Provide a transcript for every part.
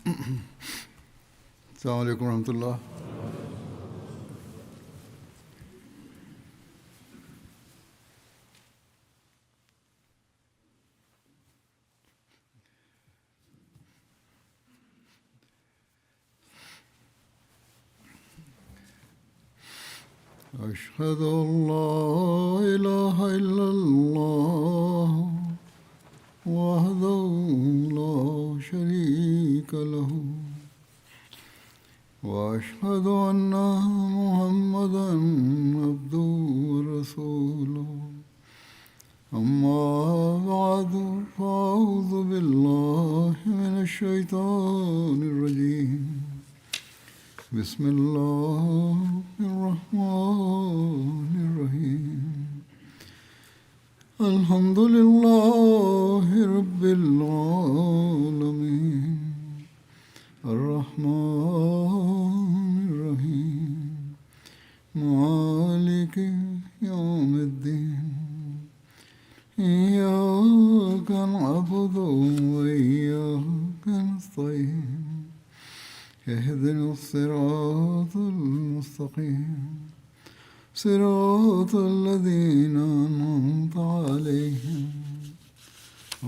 السلام عليكم ورحمة الله. أشهد أن لا إله إلا الله وحده لا شريك له وأشهد أن محمدا عبده ورسوله أما بعد فأعوذ بالله من الشيطان الرجيم بسم الله الرحمن الرحيم الحمد لله رب العالمين الرحمن الرحيم مالك يوم الدين إياك نعبد وإياك نستعين اهدنا الصراط المستقيم صراط الذين أنعمت عليهم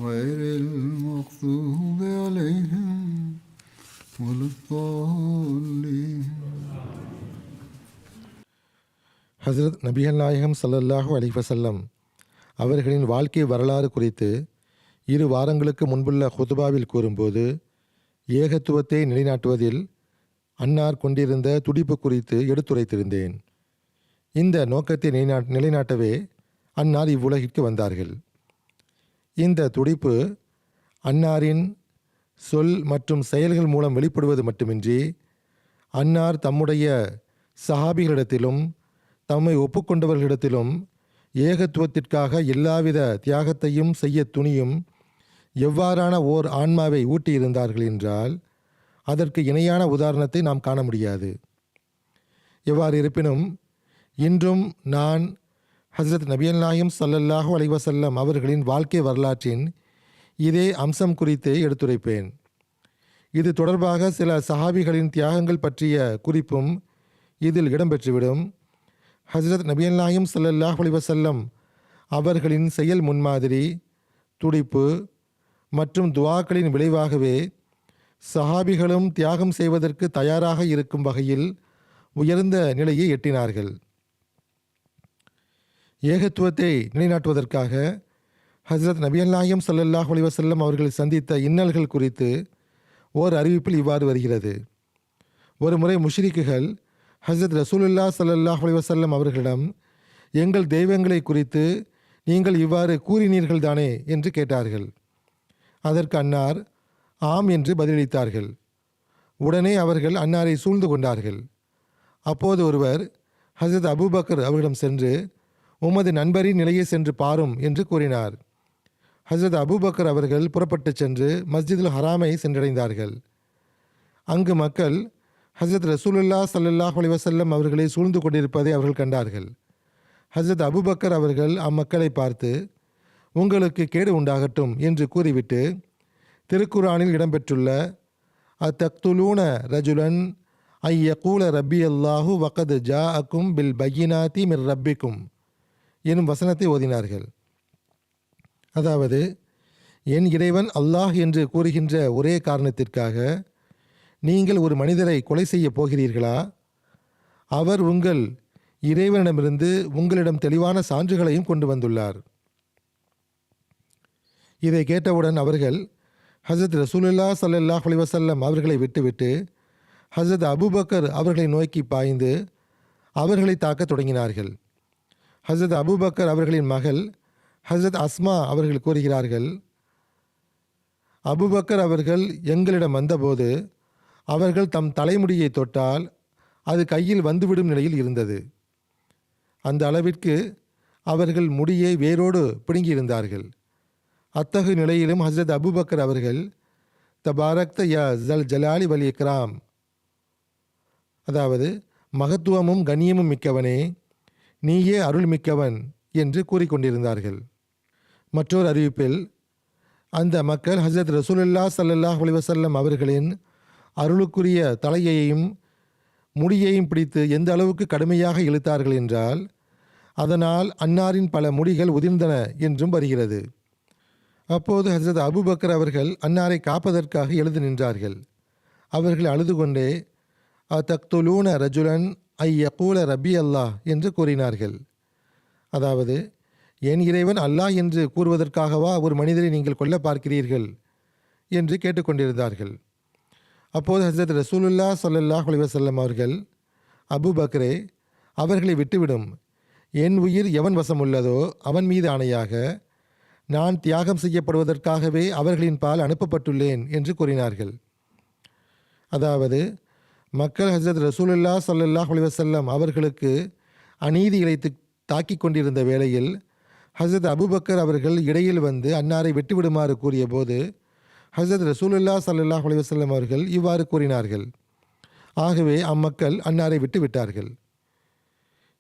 غير المغضوب عليهم ولا الضالين. ஹஸ்ரத் நபிகள் நாயகம் ஸல்லல்லாஹு அலைஹி வஸல்லம் அவர்களின் வாழ்க்கை வரலாறு குறித்து 2 வாரங்களுக்கு முன்புள்ள ஹுதுபாவில் கூறும்போது ஏகத்துவத்தை நிலைநாட்டுவதில் அன்னார் கொண்டிருந்த துடிப்பு குறித்து எடுத்துரைத்திருந்தேன். இந்த நோக்கத்தை நிலைநாட்டவே அன்னார் இவ்வுலகிற்கு வந்தார்கள். இந்த துடிப்பு அன்னாரின் சொல் மற்றும் செயல்கள் மூலம் வெளிப்படுவது மட்டுமின்றி அன்னார் தம்முடைய சஹாபிகளிடத்திலும் தம்மை ஒப்புக்கொண்டவர்களிடத்திலும் ஏகத்துவத்திற்காக எல்லாவித தியாகத்தையும் செய்ய துணியும் எவ்வாறான ஓர் ஆன்மாவை ஊட்டியிருந்தார்கள் என்றால் அதற்கு இணையான உதாரணத்தை நாம் காண முடியாது. எவ்வாறு இருப்பினும் இன்றும் நான் ஹஸ்ரத் நபிகள் நாயகம் ஸல்லல்லாஹு அலைஹி வஸல்லம் அவர்களின் வாழ்க்கை வரலாற்றின் இதே அம்சம் குறித்தே எடுத்துரைப்பேன். இது தொடர்பாக சில சஹாபிகளின் தியாகங்கள் பற்றிய குறிப்பும் இதில் இடம்பெற்றுவிடும். ஹஸ்ரத் நபிகள் நாயகம் ஸல்லல்லாஹு அலைஹி வஸல்லம் அவர்களின் செயல் முன்மாதிரி, துடிப்பு மற்றும் துஆக்களின் விளைவாகவே சஹாபிகளும் தியாகம் செய்வதற்கு தயாராக இருக்கும் வகையில் உயர்ந்த நிலையை எட்டினார்கள். ஏகத்துவத்தை நிலைநாட்டுவதற்காக ஹஸ்ரத் நபிகள் நாயகம் ஸல்லல்லாஹு அலைஹி வஸல்லம் அவர்கள் சந்தித்த இன்னல்கள் குறித்து ஓர் அறிவிப்பில் இவ்வாறு வருகிறது. ஒரு முறை முஷ்ரிக்குகள் ஹஸ்ரத் ரசூலுல்லாஹ் ஸல்லல்லாஹு அலைஹி வஸல்லம் அவர்களிடம் எங்கள் தெய்வங்களை குறித்து நீங்கள் இவ்வாறு கூறினீர்கள் தானே என்று கேட்டார்கள். அதற்கு அன்னார் ஆம் என்று பதிலளித்தார்கள். உடனே அவர்கள் அன்னாரை சூழ்ந்து கொண்டார்கள். அப்போது ஒருவர் ஹஸ்ரத் அபூபக்கர் அவர்களிடம் சென்று உமது நண்பரின் நிலையை சென்று பாரும் என்று கூறினார். ஹஸ்ரத் அபூபக்கர் அவர்கள் புறப்பட்டு சென்று மஸ்ஜிதுல் ஹராமை சென்றடைந்தார்கள். அங்கு மக்கள் ஹஸ்ரத் ரசூலுல்லாஹ் ஸல்லல்லாஹு அலைஹி வஸல்லம் அவர்களை சூழ்ந்து கொண்டிருப்பதை அவர்கள் கண்டார்கள். ஹஸ்ரத் அபூபக்கர் அவர்கள் அம்மக்களை பார்த்து உங்களுக்கு கேடு உண்டாகட்டும் என்று கூறிவிட்டு திருக்குரானில் இடம்பெற்றுள்ள அத்தக்துலூன ரஜுலன் ஐயகூல ரப்பி அல்லாஹு வகத் ஜாஅக்கும் பில் பையினாத்தி மிர் ரப்பிக்கும் எனும் வசனத்தை ஓதினார்கள். அதாவது, என் இறைவன் அல்லாஹ் என்று கூறுகின்ற ஒரே காரணத்திற்காக நீங்கள் ஒரு மனிதரை கொலை செய்ய போகிறீர்களா? அவர் உங்கள் இறைவனிடமிருந்து உங்களிடம் தெளிவான சான்றுகளையும் கொண்டு வந்துள்ளார். இதை கேட்டவுடன் அவர்கள் ஹஸ்ரத் ரசூலுல்லாஹ் ஸல்லல்லாஹு அலைஹி வஸல்லம் அவர்களை விட்டுவிட்டு ஹஸ்ரத் அபூபக்கர் அவர்களை நோக்கி பாய்ந்து அவர்களை தாக்கத் தொடங்கினார்கள். ஹஸ்ரத் அபூபக்கர் அவர்களின் மகள் ஹஸ்ரத் அஸ்மா அவர்கள் கூறுகிறார்கள், அபூபக்கர் அவர்கள் எங்களிடம் வந்தபோது அவர்கள் தம் தலைமுடியை தொட்டால் அது கையில் வந்துவிடும் நிலையில் இருந்தது. அந்த அளவிற்கு அவர்கள் முடியை வேரோடு பிடுங்கியிருந்தார்கள். அத்தகு நிலையிலும் ஹஸ்ரத் அபூபக்கர் அவர்கள் தபாரக்த யா ஜல் ஜலாலி வல் இக்ராம், அதாவது மகத்துவமும் கண்ணியமும் மிக்கவனே, நீயே அருள் மிக்கவன் என்று கூறிக்கொண்டிருந்தார்கள். மற்றொரு அறிவிப்பில் அந்த மக்கள் ஹஸ்ரத் ரசூலுல்லாஹ் ஸல்லல்லாஹு அலைஹி வஸல்லம் அவர்களின் அருளுக்குரிய தலையையும் முடியையும் பிடித்து எந்த அளவுக்கு கடுமையாக இழுத்தார்கள் என்றால் அதனால் அன்னாரின் பல முடிகள் உதிர்ந்தன என்றும் வருகிறது. அப்போது ஹஜ்ரத் அபூபக்கர் அவர்கள் அன்னாரை காப்பதற்காக எழுந்து நின்றார்கள். அவர்கள் அழுது கொண்டே தக்துலூன ரஜுலன் ஐ யகூல ரபி அல்லாஹ் என்று கூறினார்கள். அதாவது, என் இறைவன் அல்லாஹ் என்று கூறுவதற்காகவா ஒரு மனிதரை நீங்கள் கொல்ல பார்க்கிறீர்கள் என்று கேட்டுக்கொண்டிருந்தார்கள். அப்போது ஹஜ்ரத் ரசூலுல்லாஹ் ஸல்லல்லாஹு அலைஹி வஸல்லம் அவர்கள், அபூபக்கரே, அவர்களை விட்டுவிடும், என் உயிர் எவன் வசம் உள்ளதோ அவன் மீது ஆணையாக நான் தியாகம் செய்யப்படுவதற்காகவே அவர்களின் பால் அனுப்பப்பட்டுள்ளேன் என்று கூறினார்கள். அதாவது, மக்கள் ஹஜ்ரத் ரசூலுல்லாஹ் ஸல்லல்லாஹு அலைஹி வஸல்லம் அவர்களுக்கு அநீதி இழைத்து தாக்கி கொண்டிருந்த வேளையில் ஹஜ்ரத் அபூபக்கர் அவர்கள் இடையில் வந்து அன்னாரை விட்டுவிடுமாறு கூறிய போது ஹஜ்ரத் ரசூலுல்லாஹ் ஸல்லல்லாஹு அலைஹி வஸல்லம் அவர்கள் இவ்வாறு கூறினார்கள். ஆகவே அம்மக்கள் அன்னாரை விட்டுவிட்டார்கள்.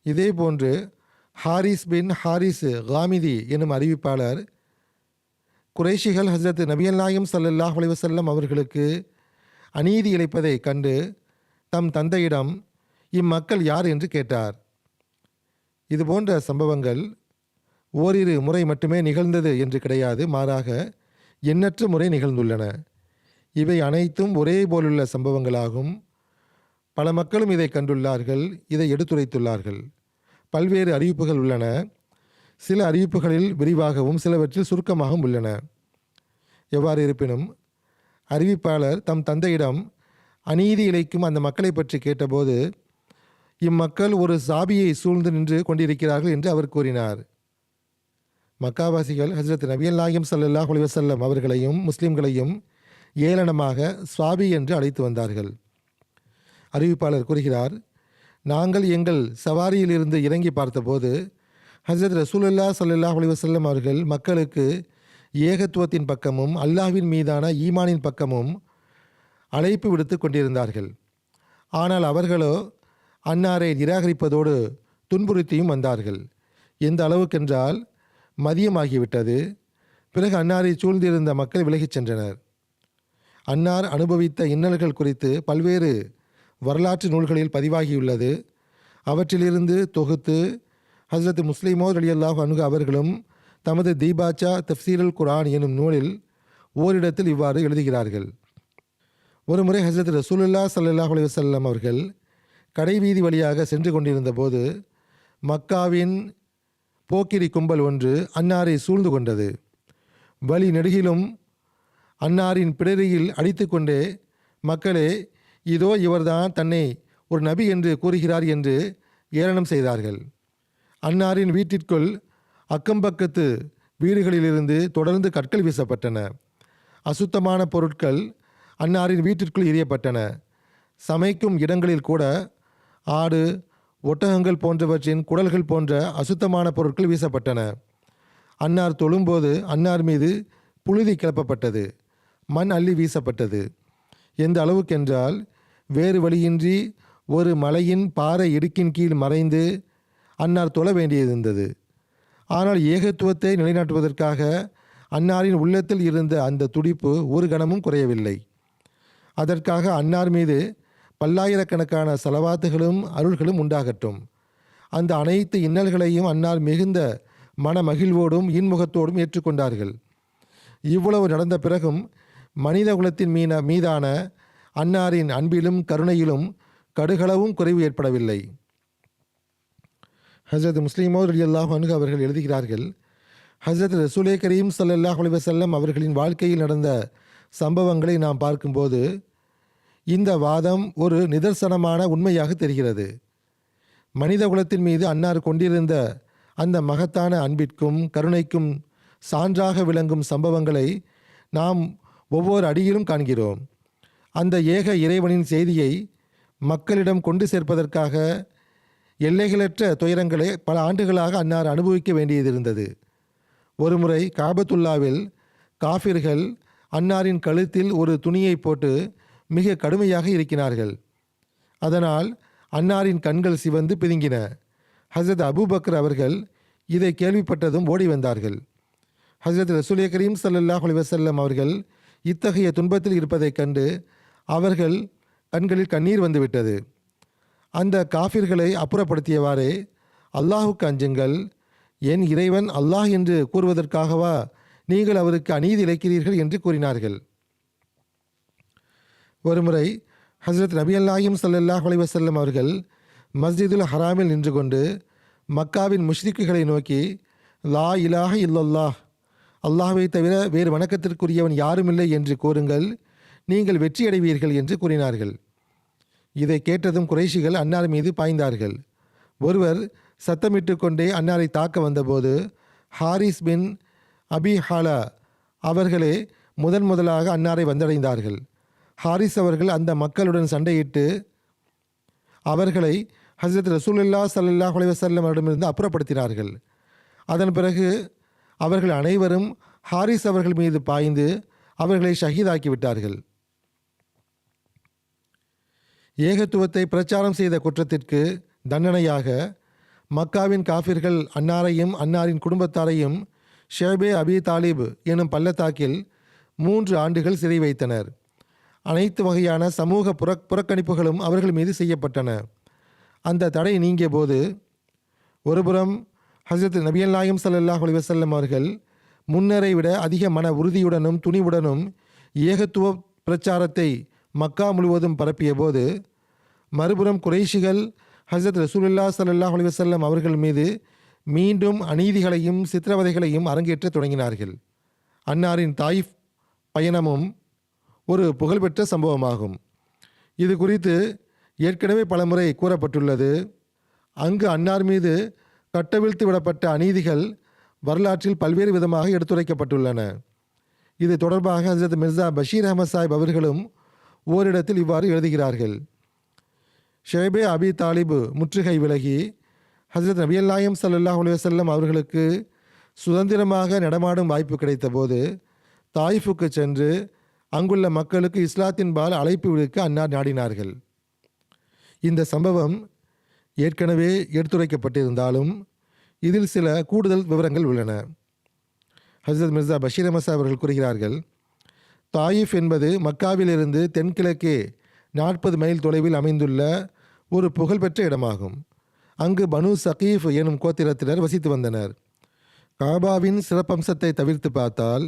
இதேபோன்று ஹாரிஸ் பின் ஹாரிஸ் காமிதி எனும் அறிவிப்பாளர், குறைஷிகள் ஹஜ்ரத் நபிகள் நாயகம் ஸல்லல்லாஹு அலைஹி வஸல்லம் அவர்களுக்கு அநீதி இழைப்பதை கண்டு தம் தந்தையிடம் இம்மக்கள் யார் என்று கேட்டார். இதுபோன்ற சம்பவங்கள் ஓரிரு முறை மட்டுமே நிகழ்ந்தது என்று கிடையாது, மாறாக எண்ணற்ற முறை நிகழ்ந்துள்ளன. இவை அனைத்தும் ஒரே போலுள்ள சம்பவங்களாகும். பல மக்களும் இதை கண்டுள்ளார்கள், இதை எடுத்துரைத்துள்ளார்கள். பல்வேறு அறிவிப்புகள் உள்ளன. சில அறிவிப்புகளில் விரிவாகவும் சிலவற்றில் சுருக்கமாகவும் உள்ளன. எவ்வாறு இருப்பினும் அறிவிப்பாளர் தம் தந்தையிடம் அநீதி இழைக்கும் அந்த மக்களை பற்றி கேட்டபோது இம்மக்கள் ஒரு சாபியை சூழ்ந்து நின்று கொண்டிருக்கிறார்கள் என்று அவர் கூறினார். மக்காவாசிகள் ஹஜ்ரத் நபிகள் நாயகம் ஸல்லல்லாஹு அலைஹி வஸல்லம் அவர்களையும் முஸ்லிம்களையும் ஏளனமாக சாபி என்று அழைத்து வந்தார்கள். அறிவிப்பாளர் கூறுகிறார், நாங்கள் எங்கள் சவாரியிலிருந்து இறங்கி பார்த்தபோது ஹஜ்ரத் ரசூலுல்லாஹ் ஸல்லல்லாஹு அலைஹி வஸல்லம் அவர்கள் மக்களுக்கு ஏகத்துவத்தின் பக்கமும் அல்லாஹ்வின் மீதான ஈமானின் பக்கமும் அழைப்பு விடுத்து கொண்டிருந்தார்கள். ஆனால் அவர்களோ அன்னாரை நிராகரிப்பதோடு துன்புறுத்தியும் வந்தார்கள். எந்த அளவுக்கென்றால் மதியமாகிவிட்டது. பிறகு அன்னாரை சூழ்ந்திருந்த மக்கள் விலகிச் சென்றனர். அன்னார் அனுபவித்த இன்னல்கள் குறித்து பல்வேறு வரலாற்று நூல்களில் பதிவாகியுள்ளது. அவற்றிலிருந்து தொகுத்து ஹஜ்ரத் முஸ்லிமோத் ரலியல்லாஹு அன்ஹு அவர்களும் தமது தீபாச்சா தஃப்சீருல் குர்ஆன் எனும் நூலில் ஓரிடத்தில் இவ்வாறு எழுதுகிறார்கள். ஒருமுறை ஹஜ்ரத் ரசூலுல்லாஹ் ஸல்லல்லாஹு அலைஹி வஸல்லம் அவர்கள் கடைவீதி வழியாக சென்று கொண்டிருந்த போது மக்காவின் போக்கிரி கும்பல் ஒன்று அன்னாரை சூழ்ந்து கொண்டது. வழி நெடுகிலும் அன்னாரின் பிடரியில் அடித்து கொண்டே, மக்களே, இதோ இவர்தான் தன்னை ஒரு நபி என்று கூறுகிறார் என்று ஏளனம் செய்தார்கள். அன்னாரின் வீட்டிற்குள் அக்கம்பக்கத்து வீடுகளிலிருந்து தொடர்ந்து கற்கள் வீசப்பட்டன. அசுத்தமான பொருட்கள் அன்னாரின் வீட்டிற்குள் எறியப்பட்டன. சமைக்கும் இடங்களில் கூட ஆடு, ஒட்டகங்கள் போன்றவற்றின் குடல்கள் போன்ற அசுத்தமான பொருட்கள் வீசப்பட்டன. அன்னார் தொழும்போது அன்னார் மீது புழுதி கிளப்பப்பட்டது, மண் அள்ளி வீசப்பட்டது. எந்த அளவுக்கென்றால் வேறு வழியின்றி ஒரு மலையின் பாறை இடுக்கின் கீழ் மறைந்து அன்னார் தொழ வேண்டியிருந்தது. ஆனால் ஏகத்துவத்தை நிலைநாட்டுவதற்காக அன்னாரின் உள்ளத்தில் இருந்த அந்த துடிப்பு ஒரு கணமும் குறையவில்லை. அதற்காக அன்னார் மீது பல்லாயிரக்கணக்கான சலவாத்துகளும் அருள்களும் உண்டாகட்டும். அந்த அனைத்து இன்னல்களையும் அன்னார் மிகுந்த மன மகிழ்வோடும் இன்முகத்தோடும் ஏற்றுக்கொண்டார்கள். இவ்வளவு நடந்த பிறகும் மனித குலத்தின் மீதான அன்னாரின் அன்பிலும் கருணையிலும் கடுகளவும் குறைவு ஏற்படவில்லை. ஹஜ்ரத் முஸ்லிமோத் ரலியல்லாஹு அன்ஹு அவர்கள் எழுதுகிறார்கள், ஹஜ்ரத் ரசூலே கரீம் ஸல்லல்லாஹு அலைஹி வஸல்லம் அவர்களின் வாழ்க்கையில் நடந்த சம்பவங்களை நாம் பார்க்கும்போது இந்த வாதம் ஒரு நிதர்சனமான உண்மையாக தெரிகிறது. மனித குலத்தின் மீது அன்னார் கொண்டிருந்த அந்த மகத்தான அன்பிற்கும் கருணைக்கும் சான்றாக விளங்கும் சம்பவங்களை நாம் ஒவ்வொரு அடியிலும் காண்கிறோம். அந்த ஏக இறைவனின் செய்தியை மக்களிடம் கொண்டு சேர்ப்பதற்காக எல்லைகளற்ற துயரங்களை பல ஆண்டுகளாக அன்னார் அனுபவிக்க வேண்டியதிருந்தது. ஒருமுறை காபத்துல்லாவில் காஃபிர்கள் அன்னாரின் கழுத்தில் ஒரு துணியை போட்டு மிக கடுமையாக இருக்கிறார்கள். அதனால் அன்னாரின் கண்கள் சிவந்து பிதுங்கின. ஹஜ்ரத் அபூபக்கர் அவர்கள் இதை கேள்விப்பட்டதும் ஓடி வந்தார்கள். ஹஜ்ரத் ரசூலே கரீம் ஸல்லல்லாஹு அலைஹி வஸல்லம் அவர்கள் இத்தகைய துன்பத்தில் இருப்பதைக் கண்டு அவர்கள் கண்களில் கண்ணீர் வந்துவிட்டது. அந்த காஃபிர்களை அப்புறப்படுத்தியவாறே, அல்லாஹுக்கு அஞ்சுங்கள், என் இறைவன் அல்லாஹ் என்று கூறுவதற்காகவா நீங்கள் அவருக்கு அநீதி இழைக்கிறீர்கள் என்று கூறினார்கள். ஒருமுறை ஹஸ்ரத் நபி அல்லாஹிம் ஸல்லல்லாஹு அலைஹி வஸல்லம் அவர்கள் மஸ்ஜிதுல் ஹராமில் நின்று கொண்டு மக்காவின் முஷ்ரிக்குகளை நோக்கி, லா இலாஹ இல்லல்லாஹ், அல்லாஹ்வை தவிர வேறு வணக்கத்திற்குரியவன் யாருமில்லை என்று கூறுங்கள், நீங்கள் வெற்றியடைவீர்கள் என்று கூறினார்கள். இதை கேட்டதும் குறைஷிகள் அன்னார் மீது பாய்ந்தார்கள். ஒருவர் சத்தமிட்டு கொண்டே அன்னாரை தாக்க வந்தபோது ஹாரிஸ் பின் அபி ஹாலா அவர்களே முதலாக அன்னாரை வந்தடைந்தார்கள். ஹாரிஸ் அவர்கள் அந்த மக்களுடன் சண்டையிட்டு அவர்களை ஹஸ்ரத் ரசூலுல்லாஹ் ஸல்லல்லாஹு அலைஹி வஸல்லம் அவரிடமிருந்து அப்புறப்படுத்தினார்கள். அதன் பிறகு அவர்கள் அனைவரும் ஹாரிஸ் அவர்கள் மீது பாய்ந்து அவர்களை ஷஹீதாக்கி விட்டார்கள். ஏகத்துவத்தை பிரச்சாரம் செய்த குற்றத்திற்கு தண்டனையாக மக்காவின் காஃபிர்கள் அன்னாரையும் அன்னாரின் குடும்பத்தாரையும் ஷேபே அபி தாலிப் எனும் பள்ளத்தாக்கில் 3 ஆண்டுகள் சிறை வைத்தனர். அனைத்து வகையான சமூக புறக்கணிப்புகளும் அவர்கள் மீது செய்யப்பட்டன. அந்த தடை நீங்கிய போது ஒருபுறம் ஹஸ்ரத் நபியல் நாயகம் ஸல்லல்லாஹு அலைஹி வஸல்லம் அவர்கள் முன்னரை விட அதிக மன உறுதியுடனும் துணிவுடனும் ஏகத்துவ பிரச்சாரத்தை மக்கா முழுவதும் பரப்பிய போது, மறுபுறம் குறைஷிகள் ஹஸ்ரத் ரசூலுல்லாஹ் ஸல்லல்லாஹு அலைஹி வஸல்லம் அவர்கள் மீது மீண்டும் அநீதிகளையும் சித்திரவதைகளையும் அரங்கேற்ற தொடங்கினார்கள். அன்னாரின் தாயிஃப் பயணமும் ஒரு புகழ்பெற்ற சம்பவமாகும். இது குறித்து ஏற்கனவே பலமுறை கூறப்பட்டுள்ளது. அங்கு அன்னார் மீது கட்டவிழ்த்து விடப்பட்ட அநீதிகள் வரலாற்றில் பல்வேறு விதமாக எடுத்துரைக்கப்பட்டுள்ளன. இது தொடர்பாக ஹஸ்ரத் மிர்சா பஷீர் அஹமத் சாஹிப் அவர்களும் ஓரிடத்தில் இவ்வாறு எழுதுகிறார்கள். ஷேபே அபி தாலிப் முற்றுகை விலகி ஹஸ்ரத் நபியல் நாயகம் ஸல்லல்லாஹு அலைஹி வஸல்லம் அவர்களுக்கு சுதந்திரமாக நடமாடும் வாய்ப்பு கிடைத்த போது தாயிஃபுக்கு சென்று அங்குள்ள மக்களுக்கு இஸ்லாத்தின்பால் அழைப்பு விடுக்க அன்னார் நாடினார்கள். இந்த சம்பவம் ஏற்கனவே எடுத்துரைக்கப்பட்டிருந்தாலும் இதில் சில கூடுதல் விவரங்கள் உள்ளன. ஹஸ்ரத் மிர்சா பஷீர் அஹமத் சாஹிப் அவர்கள் கூறுகிறார்கள், தாயிஃப் என்பது மக்காவிலிருந்து தென்கிழக்கே 40 மைல் தொலைவில் அமைந்துள்ள ஒரு புகழ்பெற்ற இடமாகும். அங்கு பனு சகீஃப் எனும் கோத்திரத்தினர் வசித்து வந்தனர். காபாவின் சிறப்பம்சத்தை தவிர்த்து பார்த்தால்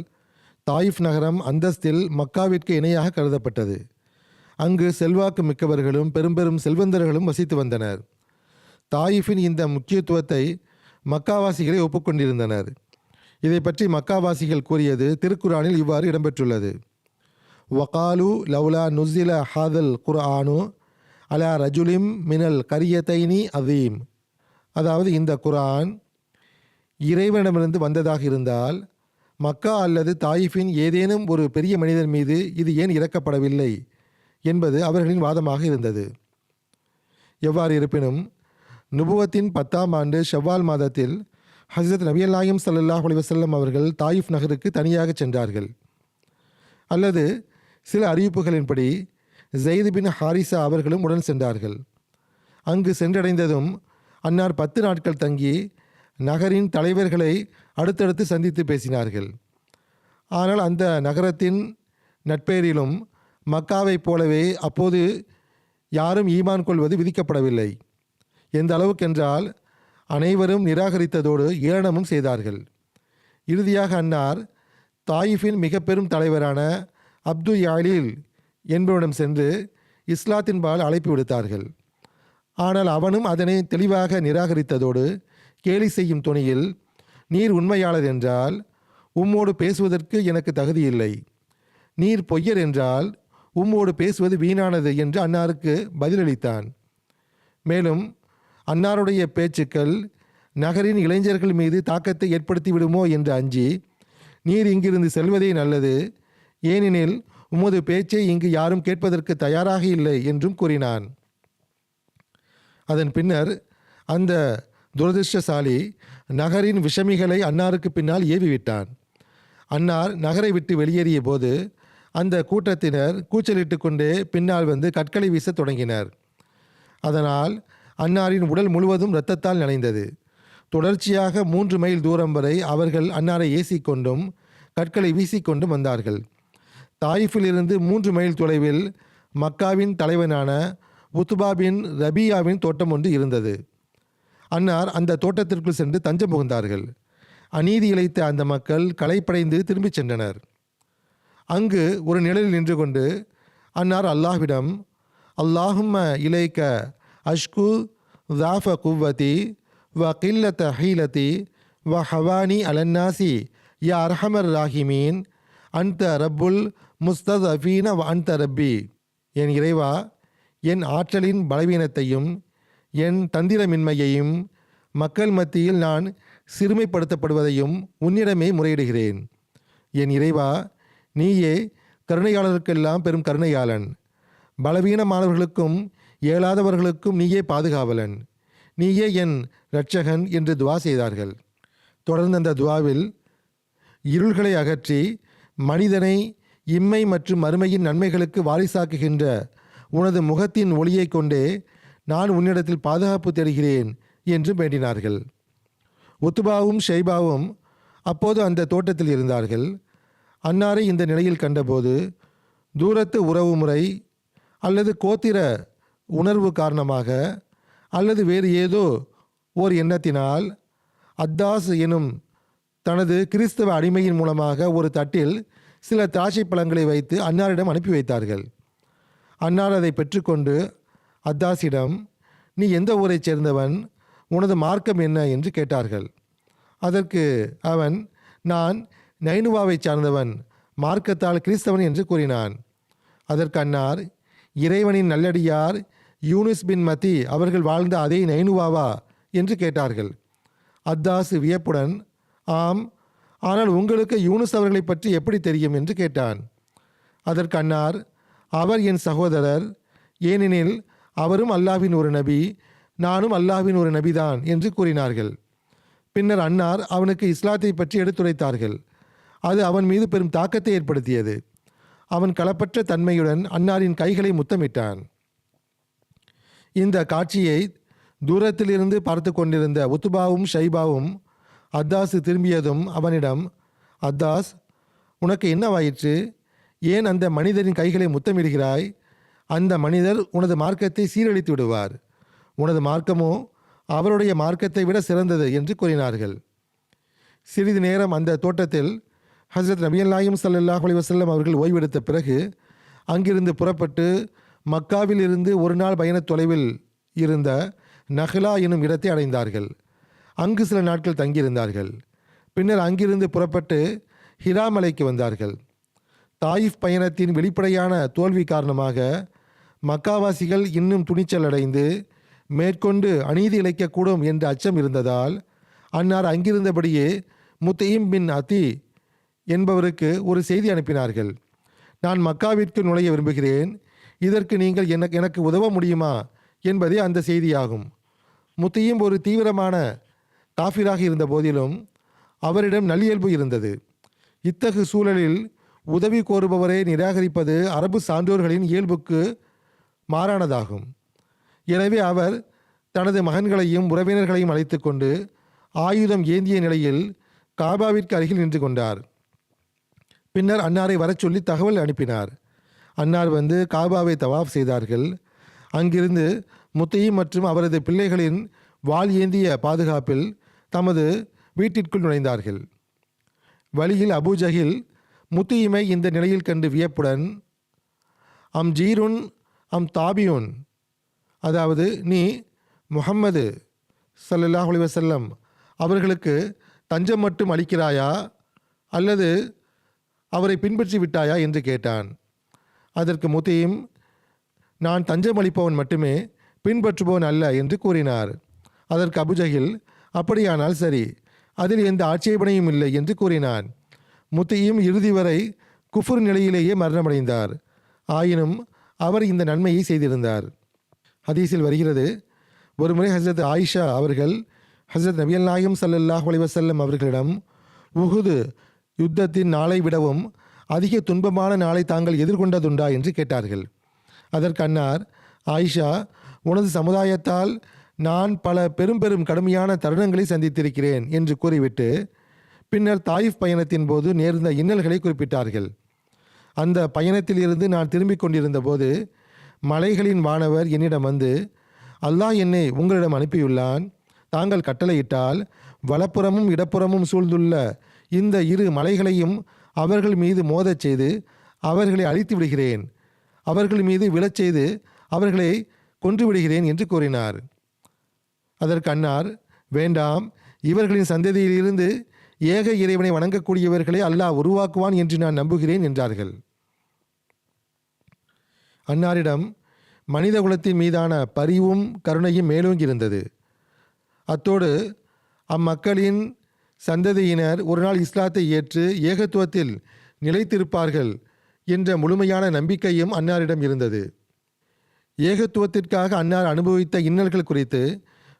தாயிஃப் நகரம் அந்தஸ்தில் மக்காவிற்கு இணையாக கருதப்பட்டது. அங்கு செல்வாக்கு மிக்கவர்களும் பெரும் செல்வந்தர்களும் வசித்து வந்தனர். தாயிஃபின் இந்த முக்கியத்துவத்தை மக்காவாசிகளை ஒப்புக்கொண்டிருந்தனர். இதை பற்றி மக்காவாசிகள் கூறியது திருக்குரானில் இவ்வாறு இடம்பெற்றுள்ளது. வகாலு லவ்லா நுஸில ஹாதல் குர்ஆனு அலா ரஜுலிம் மினல் கரியத்தைனி அதீம். அதாவது, இந்த குர்ஆன் இறைவனிடமிருந்து வந்ததாக இருந்தால் மக்கா அல்லது தாயிஃபின் ஏதேனும் ஒரு பெரிய மனிதர் மீது இது ஏன் இறக்கப்படவில்லை என்பது அவர்களின் வாதமாக இருந்தது. எவ்வாறு இருப்பினும் நுபுவத்தின் 10ஆம் ஆண்டு ஷவ்வால் மாதத்தில் ஹஸ்ரத் நபியல் நாயகம் ஸல்லல்லாஹு அலைஹி வஸல்லம் அவர்கள் தாயிஃப் நகருக்கு தனியாக சென்றார்கள். அல்லது சில அறிவிப்புகளின்படி ஜெயித் பின் ஹாரிசா அவர்களும் உடன் சென்றார்கள். அங்கு சென்றடைந்ததும் அன்னார் 10 நாட்கள் தங்கி நகரின் தலைவர்களை அடுத்தடுத்து சந்தித்து பேசினார்கள். ஆனால் அந்த நகரத்தின் நட்பெயரிலும் மக்காவைப் போலவே அப்போது யாரும் ஈமான் கொள்வது விதிக்கப்படவில்லை. எந்த அளவுக்கென்றால் அனைவரும் நிராகரித்ததோடு ஏளனமும் செய்தார்கள். இறுதியாக அன்னார் தாயிஃபின் மிக பெரும் தலைவரான அப்து யாலீல் என்பவரிடம் சென்று இஸ்லாத்தின்பால் அழைப்பு விடுத்தார்கள். ஆனால் அவனும் அதனை தெளிவாக நிராகரித்ததோடு கேலி செய்யும் துணியில், நீர் உண்மையாளர் என்றால் உம்மோடு பேசுவதற்கு எனக்கு தகுதியில்லை, நீர் பொய்யர் என்றால் உம்மோடு பேசுவது வீணானது என்று அன்னாருக்கு பதிலளித்தான். மேலும் அன்னாருடைய பேச்சுக்கள் நகரின் இளைஞர்கள் மீது தாக்கத்தை ஏற்படுத்தி விடுமோ என்று அஞ்சி, நீர் இங்கிருந்து செல்வதே நல்லது, ஏனெனில் உமது பேச்சை இங்கு யாரும் கேட்பதற்கு தயாராக இல்லை என்றும் கூறினான். அதன் பின்னர் அந்த துரதிர்ஷ்டசாலி நகரின் விஷமிகளை அன்னாருக்கு பின்னால் ஏவிவிட்டான். அன்னார் நகரை விட்டு வெளியேறிய போது அந்த கூட்டத்தினர் கூச்சலிட்டு கொண்டே பின்னால் வந்து கற்களை வீச தொடங்கினர். அதனால் அன்னாரின் உடல் முழுவதும் இரத்தத்தால் நனைந்தது. தொடர்ச்சியாக 3 மைல் தூரம் வரை அவர்கள் அன்னாரை ஏசிக்கொண்டும் கற்களை வீசிக்கொண்டும் வந்தார்கள். தாயிஃபிலிருந்து 3 மைல் தொலைவில் மக்காவின் தலைவனான உத்பா பின் ரபியாவின் தோட்டம் ஒன்று இருந்தது. அன்னார் அந்த தோட்டத்திற்குள் சென்று தஞ்சம் புகுந்தார்கள். அநீதி இழைத்த அந்த மக்கள் களைப்படைந்து திரும்பிச் சென்றனர். அங்கு ஒரு நிழலில் நின்று கொண்டு அன்னார் அல்லாஹ்விடம், அல்லாஹும்ம இலைக்க அஷ்கு தாஃப குவ்வதி வ கில்லத்த ஹீலதி வ ஹவானி அலன்னாசி யா அர்ஹமர் ராஹிமீன் அன்த ரப்புல் முஸ்தஃபீன வ அன்த ரப்பி. என் இறைவா, என் ஆற்றலின் பலவீனத்தையும் என் தந்திரமின்மையையும் மக்கள் மத்தியில் நான் சிறுமைப்படுத்தப்படுவதையும் உன்னிடமே முறையிடுகிறேன். என் இறைவா, நீயே கருணையாளருக்கெல்லாம் பெரும் கருணையாளன். பலவீனமானவர்களுக்கும் இயலாதவர்களுக்கும் நீயே பாதுகாவலன். நீயே என் இரட்சகன் என்று துவா செய்தார்கள். தொடர்ந்து அந்த துவாவில், இருள்களை அகற்றி மனிதனை இம்மை மற்றும் மறுமையின் நன்மைகளுக்கு வாரிசாக்குகின்ற உனது முகத்தின் ஒளியை கொண்டே நான் உன்னிடத்தில் பாதுகாப்பு தேடுகிறேன் என்று வேண்டினார்கள். உத்பாவும் ஷைபாவும் அப்போது அந்த தோட்டத்தில் இருந்தார்கள். அன்னாரை இந்த நிலையில் கண்டபோது தூரத்து உறவு முறை அல்லது கோத்திர உணர்வு காரணமாக அல்லது வேறு ஏதோ ஓர் எண்ணத்தினால் அத்தாஸ் எனும் தனது கிறிஸ்தவ அடிமையின் மூலமாக ஒரு தட்டில் சில திராட்சை பழங்களை வைத்து அன்னாரிடம் அனுப்பி வைத்தார்கள். அன்னார் அதை பெற்றுக்கொண்டு அத்தாஸிடம், நீ எந்த ஊரைச் சேர்ந்தவன், உனது மார்க்கம் என்ன என்று கேட்டார்கள். அதற்கு அவன், நான் நைனுவாவைச் சார்ந்தவன், மார்க்கத்தால் கிறிஸ்தவன் என்று கூறினான். அதற்கு அன்னார், இறைவனின் நல்லடியார் யூனுஸ் பின் மத்தி அவர்கள் வாழ்ந்த அதே நைனுவாவா என்று கேட்டார்கள். அத்தாஸ் வியப்புடன், ஆம், ஆனால் உங்களுக்கு யூனுஸ் அவர்களை பற்றி எப்படி தெரியும் என்று கேட்டான். அதற்கு அன்னார், அவர் என் சகோதரர், ஏனெனில் அவரும் அல்லாஹ்வின் ஒரு நபி, நானும் அல்லாஹ்வின் ஒரு நபிதான் என்று கூறினார்கள். பின்னர் அன்னார் அவனுக்கு இஸ்லாத்தை பற்றி எடுத்துரைத்தார்கள். அது அவன் மீது பெரும் தாக்கத்தை ஏற்படுத்தியது. அவன் களப்பற்ற தன்மையுடன் அன்னாரின் கைகளை முத்தமிட்டான். இந்த காட்சியை தூரத்திலிருந்து பார்த்து கொண்டிருந்த உத்பாவும் ஷைபாவும் அத்தாஸ் திரும்பியதும் அவனிடம், அத்தாஸ், உனக்கு என்னவாயிற்று? ஏன் அந்த மனிதரின் கைகளை முத்தமிடுகிறாய்? அந்த மனிதர் உனது மார்க்கத்தை சீரழித்து விடுவார். உனது மார்க்கமோ அவருடைய மார்க்கத்தை விட சிறந்தது என்று கூறினார்கள். சிறிது நேரம் அந்த தோட்டத்தில் ஹஸ்ரத் நபிகள் நாயகம் ஸல்லல்லாஹு அலைஹி வஸல்லம் அவர்கள் ஓய்வெடுத்த பிறகு அங்கிருந்து புறப்பட்டு மக்காவில் இருந்து ஒரு நாள் பயண தொலைவில் இருந்த நஹ்லா எனும் இடத்தை அடைந்தார்கள். அங்கு சில நாட்கள் தங்கியிருந்தார்கள். பின்னர் அங்கிருந்து புறப்பட்டு ஹிரா மலைக்கு வந்தார்கள். தாயிஃப் பயணத்தின் வெளிப்படையான தோல்வி காரணமாக மக்காவாசிகள் இன்னும் துணிச்சல் அடைந்து மேற்கொண்டு அநீதி இழைக்கக்கூடும் என்ற அச்சம் இருந்ததால் அன்னார் அங்கிருந்தபடியே முத்தீம் பின் அதி என்பவருக்கு ஒரு செய்தி அனுப்பினார்கள். நான் மக்காவிற்கு நுழைய விரும்புகிறேன், இதற்கு நீங்கள் எனக்கு உதவ முடியுமா என்பதே அந்த செய்தியாகும். முத்தீம் ஒரு தீவிரமான காஃபிராக இருந்த போதிலும் அவரிடம் நல்லியல்பு இருந்தது. இத்தகு சூழலில் உதவி கோருபவரை நிராகரிப்பது அரபு சான்றோர்களின் இயல்புக்கு மாறானதாகும். எனவே அவர் தனது மகன்களையும் உறவினர்களையும் அழைத்து கொண்டு ஆயுதம் ஏந்திய நிலையில் காபாவிற்கு அருகில் நின்று கொண்டார். பின்னர் அன்னாரை வரச் சொல்லி தகவல் அனுப்பினார். அன்னார் வந்து காபாவை தவாஃப் செய்தார்கள். அங்கிருந்து முத்தீம் மற்றும் அவரது பிள்ளைகளின் வாள் ஏந்திய பாதுகாப்பில் தமது வீட்டிற்குள் நுழைந்தார்கள். வழியில் அபூஜஹில் முத்தீமை இந்த நிலையில் கண்டு வியப்புடன், அம் ஜீருன் அம் தாபியுன், அதாவது நீ முஹம்மது ஸல்லல்லாஹு அலைஹி வஸல்லம் அவர்களுக்கு தஞ்சம் மட்டும் அளிக்கிறாயா அல்லது அவரை பின்பற்றி விட்டாயா என்று கேட்டான். அதற்கு முத்தீம், நான் தஞ்சம் அளிப்பவன் மட்டுமே, பின்பற்றுபவன் அல்ல என்று கூறினார். அதற்கு அபூஜஹில், அப்படியானால் சரி, அதில் எந்த ஆட்சேபனையும் இல்லை என்று கூறினான். முத்தீம் இறுதி வரை குஃபுர் நிலையிலேயே மரணமடைந்தார். ஆயினும் அவர் இந்த நன்மையை செய்திருந்தார். ஹதீஸில் வருகிறது, ஒருமுறை ஹஸ்ரத் ஆயிஷா அவர்கள் ஹஸ்ரத் நபிகள் நாயகம் ஸல்லல்லாஹு அலைஹி வஸல்லம் அவர்களிடம், உஹுது யுத்தத்தின் நாளை விடவும் அதிக துன்பமான நாளை தாங்கள் எதிர்கொண்டதுண்டா என்று கேட்டார்கள். அதற்கு அன்னார், ஆயிஷா, உனது சமுதாயத்தால் நான் பல பெரும் கடுமையான தருணங்களை சந்தித்திருக்கிறேன் என்று கூறிவிட்டு பின்னர் தாயிஃப் பயணத்தின் போது நேர்ந்த இன்னல்களை குறிப்பிட்டார்கள். அந்த பயணத்தில் இருந்து நான் திரும்பிக் கொண்டிருந்த போது மலைகளின் வானவர் என்னிடம் வந்து, அல்லாஹ் என்னை உங்களிடம் அனுப்பியுள்ளான், தாங்கள் கட்டளையிட்டால் வலப்புறமும் இடப்புறமும் சூழ்ந்துள்ள இந்த இரு மலைகளையும் அவர்கள் மீது மோதச் செய்து அவர்களை அழித்து விடுகிறேன், அவர்கள் மீது விழச் செய்து அவர்களை கொன்று விடுகிறேன் என்று கூறினார். அதற்கு அன்னார், வேண்டாம், இவர்களின் சந்ததியிலிருந்து ஏக இறைவனை வணங்கக்கூடியவர்களை அல்லாஹ் உருவாக்குவான் என்று நான் நம்புகிறேன் என்றார்கள். அன்னாரிடம் மனித குலத்தின் மீதான பரிவும் கருணையும் மேலோங்கியிருந்தது. அத்தோடு அம்மக்களின் சந்ததியினர் ஒரு நாள் இஸ்லாத்தை ஏற்று ஏகத்துவத்தில் நிலைத்திருப்பார்கள் என்ற முழுமையான நம்பிக்கையும் அன்னாரிடம் இருந்தது. ஏகத்துவத்திற்காக அன்னார் அனுபவித்த இன்னல்கள் குறித்து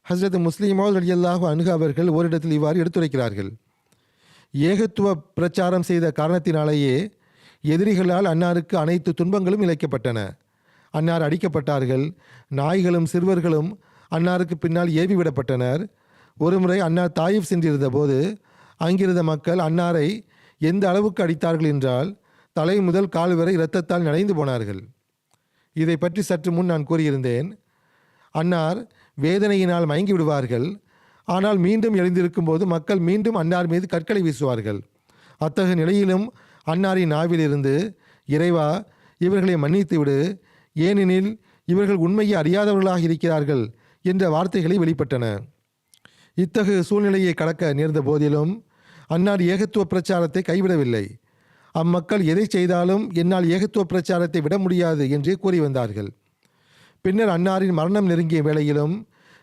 ஹஸ்ரத் முஸ்லிம் மௌத் ரலியல்லாஹு அன்ஹு அவர்கள் ஓரிடத்தில் இவ்வாறு எடுத்துரைக்கிறார்கள். ஏகத்துவ பிரச்சாரம் செய்த காரணத்தினாலேயே எதிரிகளால் அன்னாருக்கு அனைத்து துன்பங்களும் இழைக்கப்பட்டன. அன்னார் அடிக்கப்பட்டார்கள். நாய்களும் சிறுவர்களும் அன்னாருக்கு பின்னால் ஏவி விடப்பட்டனர். ஒருமுறை அன்னார் தாயிஃப் சென்றிருந்த போது அங்கிருந்த மக்கள் அன்னாரை எந்த அளவுக்கு அடித்தார்கள் என்றால் தலை முதல் கால் வரை இரத்தத்தால் நனைந்து போனார்கள். இதை பற்றி சற்று முன் நான் கூறியிருந்தேன். அன்னார் வேதனையினால் மயங்கி விடுவார்கள். ஆனால் மீண்டும் எழுந்திருக்கும் போது மக்கள் மீண்டும் அன்னார் மீது கற்களை வீசுவார்கள். அத்தகைய நிலையிலும் அன்னாரின் நாவிலிருந்து, இறைவா, இவர்களை மன்னித்து விடு, ஏனெனில் இவர்கள் உண்மையை அறியாதவர்களாக இருக்கிறார்கள் என்ற வார்த்தைகளை வெளிப்பட்டன. இத்தகைய சூழ்நிலையை கடக்க நேர்ந்த போதிலும் அன்னார் ஏகத்துவ பிரச்சாரத்தை கைவிடவில்லை. அம்மக்கள் எதை செய்தாலும் என்னால் ஏகத்துவ பிரச்சாரத்தை விட முடியாது என்றே கூறி வந்தார்கள். பின்னர் அன்னாரின் மரணம் நெருங்கிய வேளையிலும்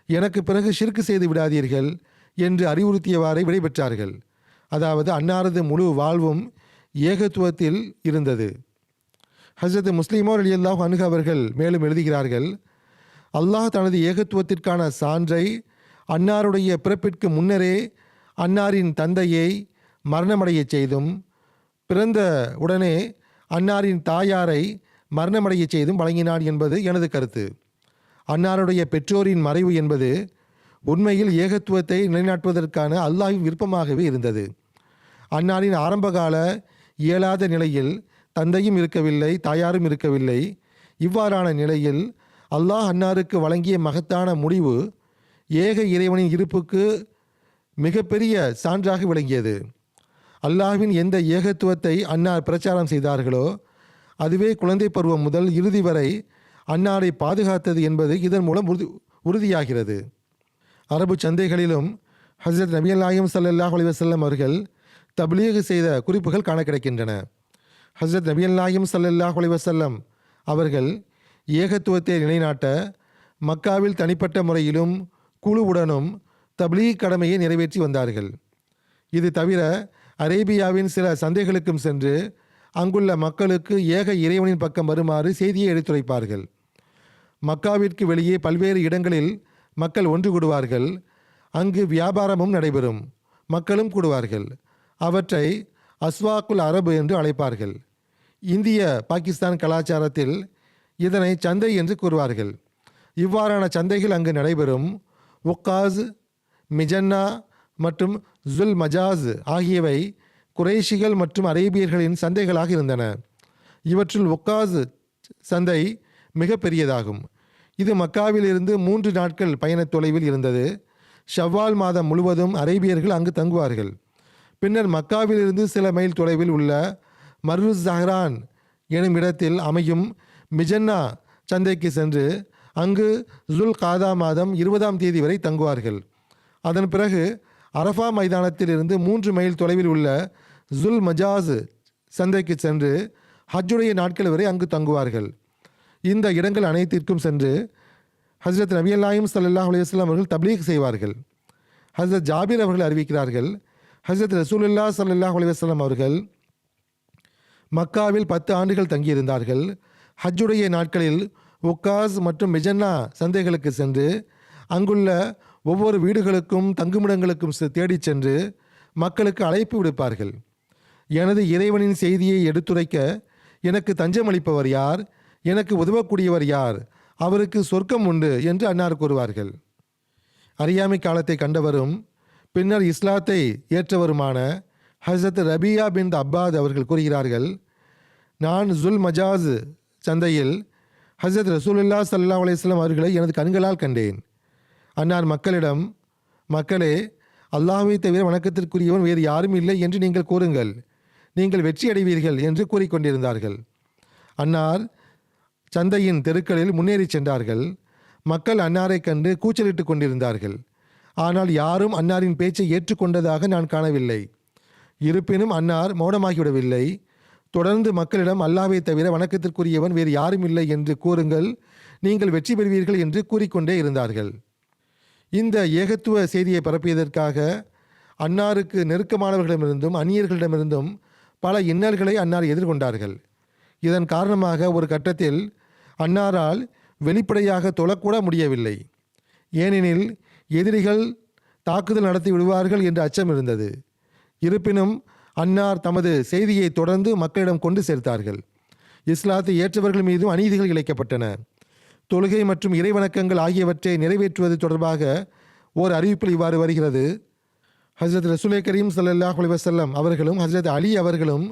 எனக்கு பிறகு ஷிர்க் செய்து விடாதீர்கள் என்று அறிவுறுத்தியவாறே விடைபெற்றார்கள். அதாவது அன்னாரது முழு வாழ்வும் ஏகத்துவத்தில் இருந்தது. ஹஸ்ரத் முஸ்லிம் ரலியல்லாஹு அன்ஹு அவர்கள் மேலும் எழுதுகிறார்கள், அல்லாஹ் தனது ஏகத்துவத்திற்கான சான்றை அன்னாருடைய பிறப்பிற்கு முன்னரே அன்னாரின் தந்தையை மரணமடைய செய்தும் பிறந்த உடனே அன்னாரின் தாயாரை மரணமடைய செய்தும் வழங்கினான் என்பது எனது கருத்து. அன்னாருடைய பெற்றோரின் மறைவு என்பது உண்மையில் ஏகத்துவத்தை நிலைநாட்டுவதற்கான அல்லாஹ்வின் விருப்பமாகவே இருந்தது. அன்னாரின் ஆரம்பகால இயலாத நிலையில் தந்தையும் இருக்கவில்லை, தாயாரும் இருக்கவில்லை. இவ்வாறான நிலையில் அல்லாஹ் அன்னாருக்கு வழங்கிய மகத்தான முடிவு ஏக இறைவனின் இருப்புக்கு மிகப்பெரிய சான்றாக விளங்கியது. அல்லாஹ்வின் எந்த ஏகத்துவத்தை அன்னார் பிரச்சாரம் செய்தார்களோ அதுவே குழந்தை பருவம் முதல் இறுதி வரை அன்னாரை பாதுகாத்தது என்பது இதன் மூலம் உறுதியாகிறது. அரபு சந்தைகளிலும் ஹஸ்ரத் நபிகள் நாயகம் ஸல்லல்லாஹு அலைஹி வஸல்லம் அவர்கள் தப்லீக் செய்த குறிப்புகள் காண கிடைக்கின்றன. ஹஸ்ரத் நபிகள் நாயகம் ஸல்லல்லாஹு அலைஹி வஸல்லம் அவர்கள் ஏகத்துவத்தை நிலைநாட்ட மக்காவில் தனிப்பட்ட முறையிலும் குழுவுடனும் தப்லீக் கடமையை நிறைவேற்றி வந்தார்கள். இது தவிர அரேபியாவின் சில சந்தைகளுக்கும் சென்று அங்குள்ள மக்களுக்கு ஏக இறைவனின் பக்கம் வருமாறு செய்தியை எடுத்துரைப்பார்கள். மக்காவிற்கு வெளியே பல்வேறு இடங்களில் மக்கள் ஒன்று கூடுவார்கள். அங்கு வியாபாரமும் நடைபெறும், மக்களும் கூடுவார்கள். அவற்றை அஸ்வாக்குல் அரபு என்று அழைப்பார்கள். இந்திய பாகிஸ்தான் கலாச்சாரத்தில் இதனை சந்தை என்று கூறுவார்கள். இவ்வாறான சந்தைகள் அங்கு நடைபெறும். உக்காஸ், மிஜன்னா மற்றும் ஜுல் மஜாஸ் ஆகியவை குறைஷிகள் மற்றும் அரேபியர்களின் சந்தைகளாக இருந்தன. இவற்றுள் உக்காஸ் சந்தை மிக பெரியதாகும். இது மக்காவிலிருந்து 3 நாட்கள் பயண தொலைவில் இருந்தது. ஷவ்வால் மாதம் முழுவதும் அரேபியர்கள் அங்கு தங்குவார்கள். பின்னர் மக்காவிலிருந்து சில மைல் தொலைவில் உள்ள மர்ருஸ் ஜஹ்ரான் எனும் இடத்தில் அமையும் மிஜன்னா சந்தைக்கு சென்று அங்கு ஜுல் காதா மாதம் 20ஆம் தேதி வரை தங்குவார்கள். அதன் பிறகு அரஃபா மைதானத்திலிருந்து 3 மைல் தொலைவில் உள்ள ஜுல் மஜாஸ் சந்தைக்கு சென்று ஹஜ்ஜுடைய நாட்கள் வரை அங்கு தங்குவார்கள். இந்த இடங்கள் அனைத்திற்கும் சென்று ஹஸ்ரத் நபிகள் நாயகம் ஸல்லல்லாஹு அலைஹி வஸல்லம் அவர்கள் தப்லீக் செய்வார்கள். ஹஸ்ரத் ஜாபிர் அவர்கள் அறிவிக்கிறார்கள், ஹஸ்ரத் ரசூலுல்லாஹ் ஸல்லல்லாஹு அலைஹி வஸல்லம் அவர்கள் மக்காவில் 10 ஆண்டுகள் தங்கியிருந்தார்கள். ஹஜ்ஜுடைய நாட்களில் உக்காஸ் மற்றும் மிஜன்னா சந்தைகளுக்கு சென்று அங்குள்ள ஒவ்வொரு வீடுகளுக்கும் தங்குமிடங்களுக்கும் தேடிச் சென்று மக்களுக்கு அழைப்பு விடுப்பார்கள். எனது இறைவனின் செய்தியை எடுத்துரைக்க எனக்கு தஞ்சமளிப்பவர் யார், எனக்கு உதவக்கூடியவர் யார், அவருக்கு சொர்க்கம் உண்டு என்று அன்னார் கூறுவார்கள். அறியாமை காலத்தை கண்டவரும் பின்னர் இஸ்லாத்தை ஏற்றவருமான ஹஸ்ரத் ரபியா பின் அப்பாத் அவர்கள் கூறுகிறார்கள், நான் ஜுல் மஜாஸ் சந்தையில் ஹஜ்ரத் ரசூலுல்லாஹ் ஸல்லல்லாஹு அலைஹி வஸல்லம் அவர்களை எனது கண்களால் கண்டேன். அன்னார் மக்களிடம், மக்களே, அல்லாஹ்வை தவிர வணக்கத்திற்குரியவன் வேறு யாரும் இல்லை என்று நீங்கள் கூறுங்கள், நீங்கள் வெற்றி அடைவீர்கள் என்று கூறிக்கொண்டிருந்தார்கள். அன்னார் சந்தையின் தெருக்களில் முன்னேறி சென்றார்கள். மக்கள் அன்னாரை கண்டு கூச்சலிட்டு கொண்டிருந்தார்கள். ஆனால் யாரும் அன்னாரின் பேச்சை ஏற்றுக்கொண்டதாக நான் காணவில்லை. இருப்பினும் அன்னார் மௌனமாகிவிடவில்லை. தொடர்ந்து மக்களிடம் அல்லாஹ்வை தவிர வணக்கத்திற்குரியவன் வேறு யாரும் இல்லை என்று கூறுங்கள், நீங்கள் வெற்றி பெறுவீர்கள் என்று கூறிக்கொண்டே இருந்தார்கள். இந்த ஏகத்துவ செய்தியை பரப்பியதற்காக அன்னாருக்கு நெருக்கமானவர்களிடமிருந்தும் அந்நியர்களிடமிருந்தும் பல இன்னல்களை அன்னார் எதிர்கொண்டார்கள். இதன் காரணமாக ஒரு கட்டத்தில் அன்னாரால் வெளிப்படையாக தொழக்கூட முடியவில்லை. ஏனெனில் எதிரிகள் தாக்குதல் நடத்தி விடுவார்கள் என்ற அச்சம் இருந்தது. இருப்பினும் அன்னார் தமது செய்தியை தொடர்ந்து மக்களிடம் கொண்டு சேர்த்தார்கள். இஸ்லாத்தை ஏற்றவர்கள் மீதும் அநீதிகள் இழைக்கப்பட்டன. தொழுகை மற்றும் இறைவணக்கங்கள் ஆகியவற்றை நிறைவேற்றுவது தொடர்பாக ஓர் அறிவிப்பில் இவ்வாறு வருகிறது. ஹஜ்ரத் ரசூலே கரீம் ஸல்லல்லாஹு அலைஹி வஸல்லம் அவர்களும் ஹஜ்ரத் அலி அவர்களும்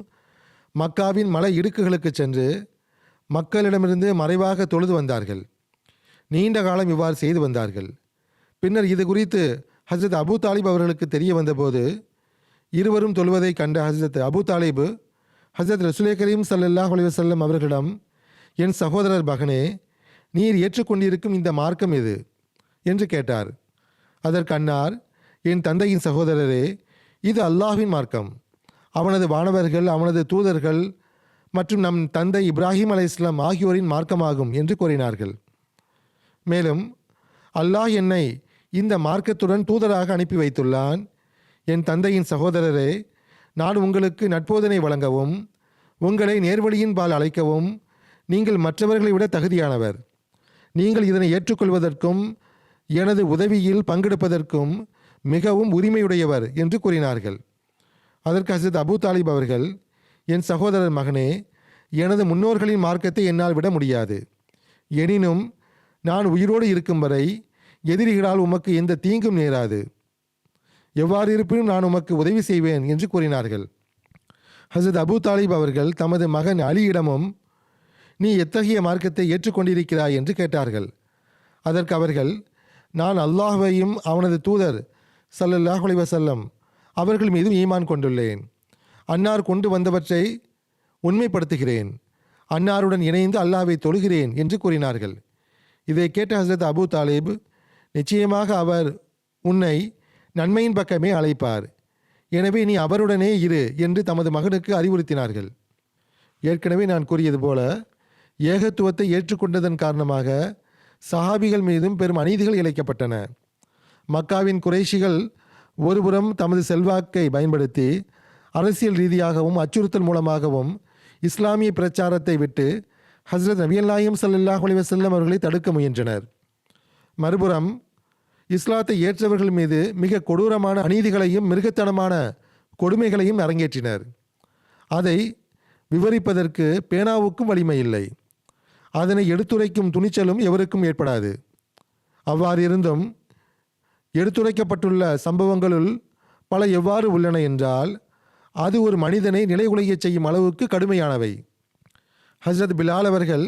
மக்காவின் மலை இடுக்குகளுக்கு சென்று மக்களிடமிருந்து மறைவாக தொழுது வந்தார்கள். நீண்ட காலம் இவ்வாறு செய்து வந்தார்கள். பின்னர் இது குறித்து ஹஜ்ரத் அபு தாலிப் அவர்களுக்கு தெரிய வந்தபோது இருவரும் தொழுவதை கண்ட ஹஜ்ரத் அபு தாலிப் ஹஜ்ரத் ரசூலே கரீம் ஸல்லல்லாஹு அலைஹி வஸல்லம் அவர்களிடம், என் சகோதரர் மகனே, நீர் ஏற்றுக்கொண்டிருக்கும் இந்த மார்க்கம் எது என்று கேட்டார். அதற்கு அன்னார், என் தந்தையின் சகோதரரே, இது அல்லாஹ்வின் மார்க்கம், அவனது வானவர்கள், அவனது தூதர்கள் மற்றும் நம் தந்தை இப்ராஹிம் அலைஹிஸ்ஸலாம் ஆகியோரின் மார்க்கமாகும் என்று கூறினார்கள். மேலும், அல்லாஹ் என்னை இந்த மார்க்கத்துடன் தூதராக அனுப்பி வைத்துள்ளான். என் தந்தையின் சகோதரரே, நான் உங்களுக்கு நட்போதனை வழங்கவும் உங்களை நேர்வழியின் பால் அழைக்கவும் நீங்கள் மற்றவர்களை விட தகுதியானவர். நீங்கள் இதனை ஏற்றுக்கொள்வதற்கும் எனது உதவியில் பங்கெடுப்பதற்கும் மிகவும் உரிமையுடையவர் என்று கூறினார்கள். அதற்கு ஹஜ்ரத் அபு தாலிப் அவர்கள், என் சகோதரர் மகனே, எனது முன்னோர்களின் மார்க்கத்தை என்னால் விட முடியாது. எனினும் நான் உயிரோடு இருக்கும் வரை எதிரிகளால் உமக்கு எந்த தீங்கும் நேராது. எவ்வாறு இருப்பினும் நான் உமக்கு உதவி செய்வேன் என்று கூறினார்கள். ஹஜ்ரத் அபு தாலிப் அவர்கள் தமது மகன் அலியிடமும், நீ எத்தகைய மார்க்கத்தை ஏற்றுக்கொண்டிருக்கிறாய் என்று கேட்டார்கள். அதற்கு அவர்கள், நான் அல்லாஹ்வையும் அவனது தூதர் ஸல்லல்லாஹு அலைஹி வஸல்லம் அவர்கள் மீதும் ஈமான் கொண்டுள்ளேன். அன்னார் கொண்டு வந்தவற்றை உண்மைப்படுத்துகிறேன். அன்னாருடன் இணைந்து அல்லாஹ்வை தொழுகிறேன் என்று கூறினார்கள். இதை கேட்ட ஹஜ்ரத் அபு தாலிப், நிச்சயமாக அவர் உன்னை நன்மையின் பக்கமே அழைப்பார், எனவே நீ அவருடனே இரு என்று தமது மகனுக்கு அறிவுறுத்தினார்கள். ஏற்கனவே நான் கூறியது போல ஏகத்துவத்தை ஏற்றுக்கொண்டதன் காரணமாக சஹாபிகள் மீதும் பெரும் அநீதிகள் இழைக்கப்பட்டன. மக்காவின் குறைஷிகள் ஒருபுறம் தமது செல்வாக்கை பயன்படுத்தி அரசியல் ரீதியாகவும் அச்சுறுத்தல் மூலமாகவும் இஸ்லாமிய பிரச்சாரத்தை விட்டு ஹஜ்ரத் நபிகள் நாயகம் ஸல்லல்லாஹு அலைஹி வஸல்லம் அவர்களை தடுக்க முயன்றனர். மறுபுறம் இஸ்லாத்தை ஏற்றவர்கள் மீது மிக கொடூரமான அநீதிகளையும் மிருகத்தனமான கொடுமைகளையும் அரங்கேற்றினர். அதை விவரிப்பதற்கு பேனாவுக்கும் வலிமை இல்லை. அதனை எடுத்துரைக்கும் துணிச்சலும் எவருக்கும் ஏற்படாது. அவ்வாறு இருந்தும் எடுத்துரைக்கப்பட்டுள்ள சம்பவங்களுள் பல எவ்வாறு உள்ளன என்றால் அது ஒரு மனிதனை நிலைகுலைய செய்யும் அளவுக்கு கடுமையானவை. ஹஜ்ரத் பிலால் அவர்கள்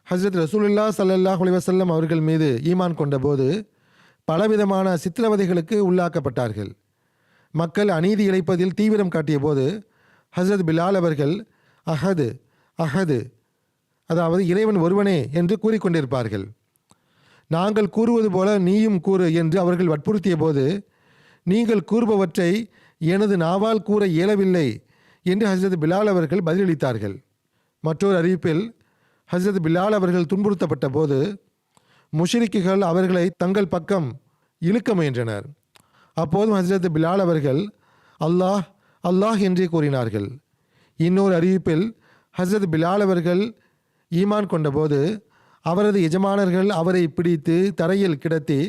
ஹஜ்ரத் ரசூலுல்லாஹ் ஸல்லல்லாஹு அலைஹி வஸல்லம் அவர்கள் மீது ஈமான் கொண்டபோது பலவிதமான சித்திரவதைகளுக்கு உள்ளாக்கப்பட்டார்கள். மக்கள் அநீதி இழைப்பதில் தீவிரம் காட்டிய போது ஹஜ்ரத் பிலால் அவர்கள் அஹது அஹது, அதாவது இறைவன் ஒருவனே என்று கூறிக்கொண்டிருப்பார்கள். நாங்கள் கூறுவது போல நீயும் கூறு என்று அவர்கள் வற்புறுத்திய போது, நீங்கள் கூறுபவற்றை எனது நாவால் கூற இயலவில்லை என்று ஹஜ்ரத் பிலால் அவர்கள் பதிலளித்தார்கள். மற்றொரு அறிவிப்பில் ஹஜ்ரத் பிலால் அவர்கள் துன்புறுத்தப்பட்ட போது முஷ்ரிக்குகள் அவர்களை தங்கள் பக்கம் இழுக்க முயன்றனர். அப்போதும் ஹஜ்ரத் பிலால் அவர்கள் அல்லாஹ் அல்லாஹ் என்றே கூறினார்கள். இன்னொரு அறிவிப்பில் ஹஜ்ரத் பிலால் அவர்கள் ஈமான் கொண்டபோது அவரது எஜமானர்கள் அவரை பிடித்து தரையில் கிடத்தி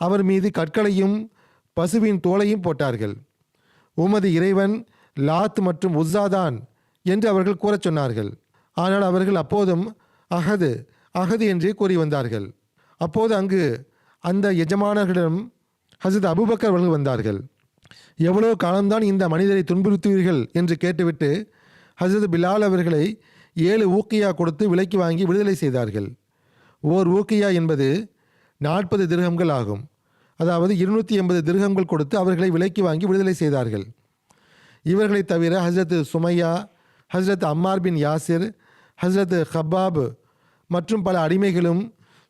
அவர் மீது கற்களையும் பசுவின் தோலையும் போட்டார்கள். உமது இறைவன் லாத் மற்றும் உஸ்ஸாதான் என்று அவர்கள் கூறச் சொன்னார்கள். ஆனால் அவர்கள் அப்போதும் அஹது அஹது என்றே கூறி வந்தார்கள். அப்போது அங்கு அந்த எஜமானர்களிடம் ஹஜ்ரத் அபூபக்கர் அவர்கள் வந்தார்கள். எவ்வளோ காலம்தான் இந்த மனிதரை துன்புறுத்துவீர்கள் என்று கேட்டுவிட்டு ஹஜ்ரத் பிலால் அவர்களை 7 ஊக்கியா கொடுத்து விலைக்கு வாங்கி விடுதலை செய்தார்கள். ஓர் ஊக்கியா என்பது 40 திர்ஹம்கள் ஆகும். அதாவது 280 திர்ஹம்கள் கொடுத்து அவர்களை விலைக்கு வாங்கி விடுதலை செய்தார்கள். இவர்களை தவிர ஹஸ்ரத் சுமையா, ஹஸ்ரத் அம்மார் பின் யாசிர், ஹஸ்ரத் ஹப்பாப் மற்றும் பல அடிமைகளும்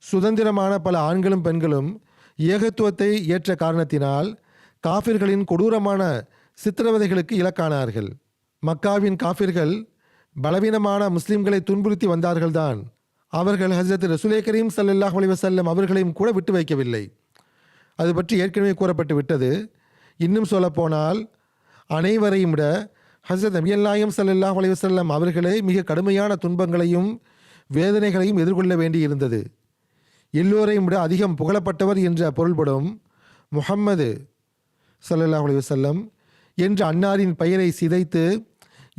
சுதந்திரமான பல ஆண்களும் பெண்களும் ஏகத்துவத்தை ஏற்ற காரணத்தினால் காஃபிர்களின் கொடூரமான சித்திரவதைகளுக்கு இலக்கானார்கள். மக்காவின் காஃபிர்கள் பலவீனமான முஸ்லிம்களை துன்புறுத்தி வந்தார்கள்தான். அவர்கள் ஹஸ்ரத் ரசூலே கரீம் ஸல்லல்லாஹு அலைஹி வஸல்லம் அவர்களையும் கூட விட்டு வைக்கவில்லை. அது பற்றி ஏற்கனவே கூறப்பட்டு விட்டது. இன்னும் சொல்லப்போனால் அனைவரையும் விட ஹஸ்ரத் நபிகள் நாயகம் ஸல்லல்லாஹு அலைஹி வஸல்லம் அவர்களே மிக கடுமையான துன்பங்களையும் வேதனைகளையும் எதிர்கொள்ள வேண்டியிருந்தது. எல்லோரையும் விட அதிகம் புகழப்பட்டவர் என்ற பொருள்படும் முஹம்மது ஸல்லல்லாஹு அலைஹி வஸல்லம் என்ற அன்னாரின் பெயரை சிதைத்து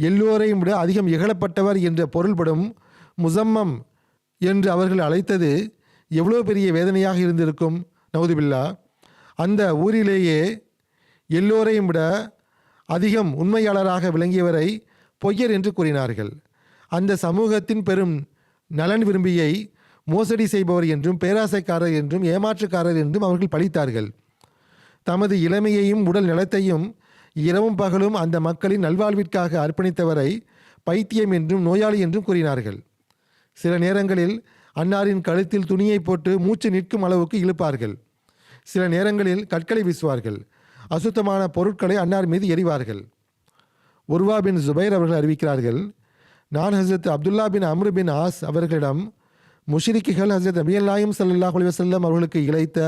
எல்லோரையும் விட அதிகம் இகழப்பட்டவர் என்ற பொருள்படும் முசம்மம் என்று அவர்கள் அழைத்தது எவ்வளோ பெரிய வேதனையாக இருந்திருக்கும். நவுதுபில்லா. அந்த ஊரிலேயே எல்லோரையும் விட அதிகம் உண்மையாளராக விளங்கியவரை பொய்யர் என்று கூறினார்கள். அந்த சமூகத்தின் பெரும் நலன் விரும்பியை மோசடி செய்பவர் என்றும் பேராசைக்காரர் என்றும் ஏமாற்றுக்காரர் என்றும் அவர்கள் பழித்தார்கள். தமது இளமையையும் உடல் நலத்தையும் இரவும் பகலும் அந்த மக்களின் நல்வாழ்விற்காக அர்ப்பணித்தவரை பைத்தியம் என்றும் நோயாளி என்றும் கூறினார்கள். சில நேரங்களில் அன்னாரின் கழுத்தில் துணியை போட்டு மூச்சு நிற்கும் அளவுக்கு இழுப்பார்கள். சில நேரங்களில் கற்களை வீசுவார்கள். அசுத்தமான பொருட்களை அன்னார் மீது எறிவார்கள். உர்வா பின் ஜுபைர் அவர்கள் அறிவிக்கிறார்கள், நான் ஹஸ்ரத் அப்துல்லா பின் அம்ரு பின் ஆஸ் அவர்களிடம் முஷ்ரிக்குகள் ஹஸ்ரத் நபிகள் நாயகம் ஸல்லல்லாஹு அலைஹி வஸல்லம் அவர்களுக்கு இழைத்த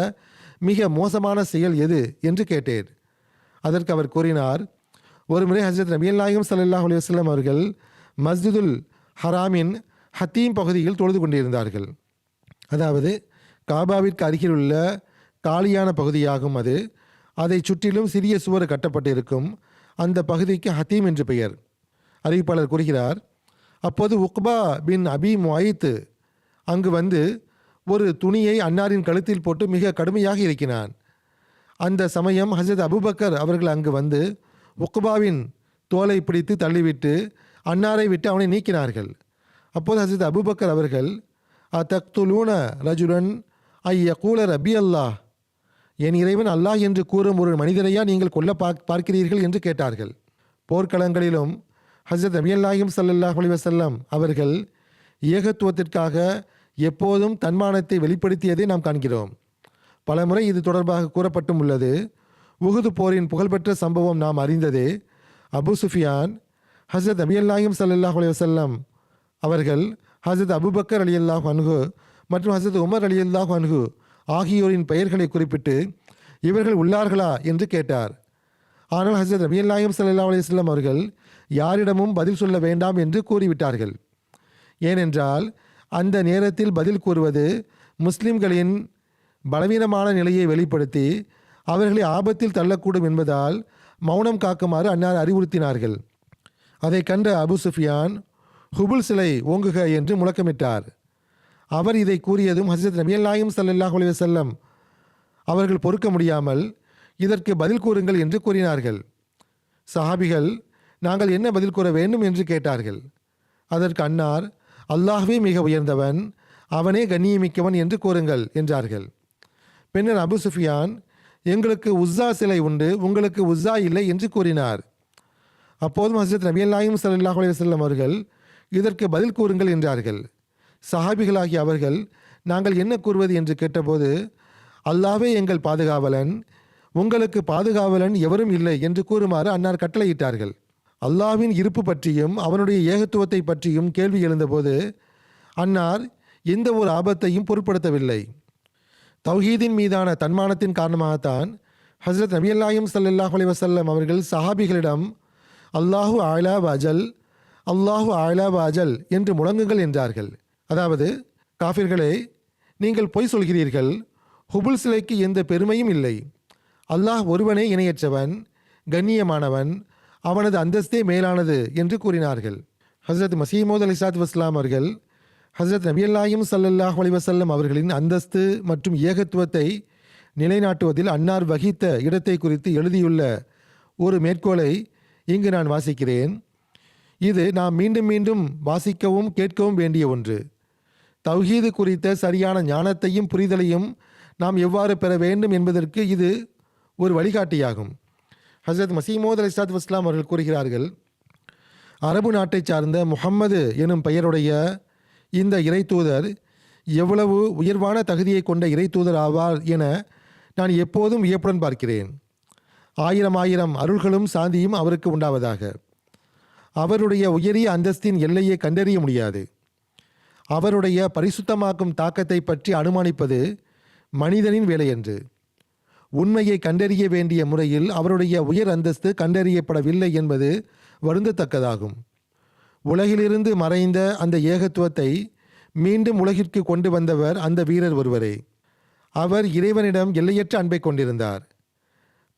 மிக மோசமான செயல் எது என்று கேட்டேன். அதற்கு அவர் கூறினார், ஒருமுறை ஹஸ்ரத் நபிகள் நாயகம் ஸல்லல்லாஹு அலைஹி வஸல்லம் அவர்கள் மஸ்ஜிதுல் ஹராமின் ஹத்தீம் பகுதியில் தொழுது கொண்டிருந்தார்கள். அதாவது காபாவிற்கு அருகில் உள்ள காலியான பகுதியாகும் அது. அதை சுற்றிலும் சிறிய சுவர் கட்டப்பட்டிருக்கும். அந்த பகுதிக்கு ஹத்தீம் என்று பெயர். அறிவிப்பாளர் கூறுகிறார், அப்போது உக்பா பின் அபி முஐத் அங்கு வந்து ஒரு துணியை அன்னாரின் கழுத்தில் போட்டு மிக கடுமையாக இறக்கினான். அந்த சமயம் ஹசரத் அபூபக்கர் அவர்கள் அங்கு வந்து உக்பாவின் தோலை பிடித்து தள்ளிவிட்டு அன்னாரை விட்டு அவனை நீக்கினார்கள். அப்போது ஹசரத் அபூபக்கர் அவர்கள் தக்துலூன ரஜுலன் ஐயகூல ரபி அல்லாஹ், என் இறைவன் அல்லாஹ் என்று கூறும் ஒரு மனிதரையா நீங்கள் கொல்ல பார்க்கிறீர்கள் என்று கேட்டார்கள். போர்க்களங்களிலும் ஹஸ்ரத் நபிகள் நாயகம் ஸல்லல்லாஹு அலைஹி வஸல்லம் அவர்கள் ஏகத்துவத்திற்காக எப்போதும் தன்மானத்தை வெளிப்படுத்தியதை நாம் காண்கிறோம். பலமுறை இது தொடர்பாக கூறப்பட்டும் உள்ளது. உஹுது போரின் புகழ்பெற்ற சம்பவம் நாம் அறிந்ததே. அபு சுஃபியான் ஹஸ்ரத் நபிகள் நாயகம் ஸல்லல்லாஹு அலைஹி வஸல்லம் அவர்கள் ஹஸ்ரத் அபூபக்கர் ரலியல்லாஹு அன்ஹு மற்றும் ஹஸ்ரத் உமர் ரலியல்லாஹு அன்ஹு ஆகியோரின் பெயர்களை குறிப்பிட்டு இவர்கள் உள்ளார்களா என்று கேட்டார். ஆனால் ஹஸ்ரத் நபிகள் நாயகம் ஸல்லல்லாஹு அலைஹி வஸல்லம் அவர்கள் யாரிடமும் பதில் சொல்ல வேண்டாம் என்று கூறிவிட்டார்கள். ஏனென்றால் அந்த நேரத்தில் பதில் கூறுவது முஸ்லிம்களின் பலவீனமான நிலையை வெளிப்படுத்தி அவர்களை ஆபத்தில் தள்ளக்கூடும் என்பதால் மௌனம் காக்குமாறு அன்னார் அறிவுறுத்தினார்கள். அதை கண்ட அபு சுஃபியான் ஹுபுல் சிலை ஓங்குக என்று முழக்கமிட்டார். அவர் இதை கூறியதும் ஹஸ்ரத் நபிகள் நாயகம் ஸல்லல்லாஹு அலைஹி வஸல்லம் அவர்கள் பொறுக்க முடியாமல் இதற்கு பதில் கூறுங்கள் என்று கூறினார்கள். சஹாபிகள் நாங்கள் என்ன பதில் கூற வேண்டும் என்று கேட்டார்கள். அதற்கு அன்னார், அல்லாஹ்வே மிக உயர்ந்தவன், அவனே கண்ணியமிக்கவன் என்று கூறுங்கள் என்றார்கள். பின்னர் அபு சுஃபியான், எங்களுக்கு உஸ்ஸா சிலை உண்டு, உங்களுக்கு உஸ்ஸா இல்லை என்று கூறினார். அப்போதும் ஹஸ்ரத் நபிகள் நாயகம் ஸல்லல்லாஹு அலைஹி வஸல்லம் அவர்கள் இதற்கு பதில் கூறுங்கள் என்றார்கள். சஹாபிகளாகிய அவர்கள் நாங்கள் என்ன கூறுவது என்று கேட்டபோது, அல்லாஹ்வே எங்கள் பாதுகாவலன், உங்களுக்கு பாதுகாவலன் எவரும் இல்லை என்று கூறுமாறு அன்னார் கட்டளையிட்டார்கள். அல்லாஹ்வின் இருப்பு பற்றியும் அவனுடைய ஏகத்துவத்தை பற்றியும் கேள்வி எழுந்தபோது அன்னார் எந்த ஒரு ஆபத்தையும் பொருட்படுத்தவில்லை. தௌஹீதின் மீதான தன்மானத்தின் காரணமாகத்தான் ஹஸ்ரத் நபிகள் நாயகம் ஸல்லல்லாஹு அலைஹி வஸல்லம் அவர்கள் சஹாபிகளிடம் அல்லாஹு ஆலா வஜல், அல்லாஹு ஆலா வஜல் என்று முழங்குங்கள் என்றார்கள். அதாவது, காஃபிர்களே, நீங்கள் பொய் சொல்கிறீர்கள், ஹுபுல் சிலைக்கு எந்த பெருமையும் இல்லை, அல்லாஹ் ஒருவனே இணையற்றவன், கண்ணியமானவன், அவனது அந்தஸ்தே மேலானது என்று கூறினார்கள். ஹஸ்ரத் மஸீஹ் மவ்ஊத் அலைஹிஸ்ஸலாத்து வஸ்ஸலாம் அவர்கள் ஹஸ்ரத் நபிகள் நாயகம் ஸல்லல்லாஹு அலைஹி வஸல்லம் அவர்களின் அந்தஸ்து மற்றும் ஏகத்துவத்தை நிலைநாட்டுவதில் அன்னார் வகித்த இடத்தை குறித்து எழுதியுள்ள ஒரு மேற்கோளை இங்கு நான் வாசிக்கிறேன். இது நாம் மீண்டும் மீண்டும் வாசிக்கவும் கேட்கவும் வேண்டிய ஒன்று. தௌஹீது குறித்த சரியான ஞானத்தையும் புரிதலையும் நாம் எவ்வாறு பெற வேண்டும் என்பதற்கு இது ஒரு வழிகாட்டியாகும். ஹசரத் மசீமோத் அலைஹிஸ்ஸலாத்து வஸ்ஸலாம் அவர்கள் கூறுகிறார்கள், அரபு நாட்டை சார்ந்த முஹம்மது எனும் பெயருடைய இந்த இறைத்தூதர் எவ்வளவு உயர்வான தகுதியை கொண்ட இறைத்தூதர் ஆவார் என நான் எப்போதும் வியப்புடன் பார்க்கிறேன். ஆயிரம் ஆயிரம் அருள்களும் சாந்தியும் அவருக்கு உண்டாவதாக. அவருடைய உயரிய அந்தஸ்தின் எல்லையை கண்டறிய முடியாது. அவருடைய பரிசுத்தமாக்கும் தாக்கத்தை பற்றி அனுமானிப்பது மனிதனின் வேலையன்று. உண்மையை கண்டறிய வேண்டிய முறையில் அவருடைய உயர் அந்தஸ்து கண்டறியப்படவில்லை என்பது வருந்தத்தக்கதாகும். உலகிலிருந்து மறைந்த அந்த ஏகத்துவத்தை மீண்டும் உலகிற்கு கொண்டு வந்தவர் அந்த வீரர் ஒருவரே. அவர் இறைவனிடம் எல்லையற்ற அன்பை கொண்டிருந்தார்.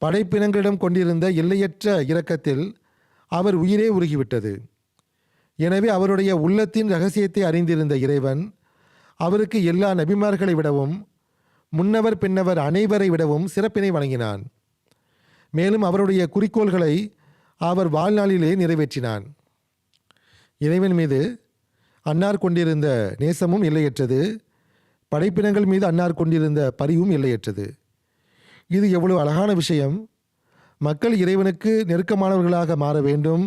படைப்பினங்களிடம் கொண்டிருந்த எல்லையற்ற இரக்கத்தில் அவர் உயிரே உருகிவிட்டது. எனவே அவருடைய உள்ளத்தின் இரகசியத்தை அறிந்திருந்த இறைவன் அவருக்கு எல்லா நபிமார்களை விடவும் முன்னவர் பின்னவர் அனைவரை விடவும் சிறப்பினை வழங்கினான். மேலும் அவருடைய குறிக்கோள்களை அவர் வாழ்நாளிலே நிறைவேற்றினான். இறைவன் மீது அன்னார் கொண்டிருந்த நேசமும் எல்லையற்றது. படைப்பினங்கள் மீது அன்னார் கொண்டிருந்த பரிவும் எல்லையற்றது. இது எவ்வளவு அழகான விஷயம்! மக்கள் இறைவனுக்கு நெருக்கமானவர்களாக மாற வேண்டும்,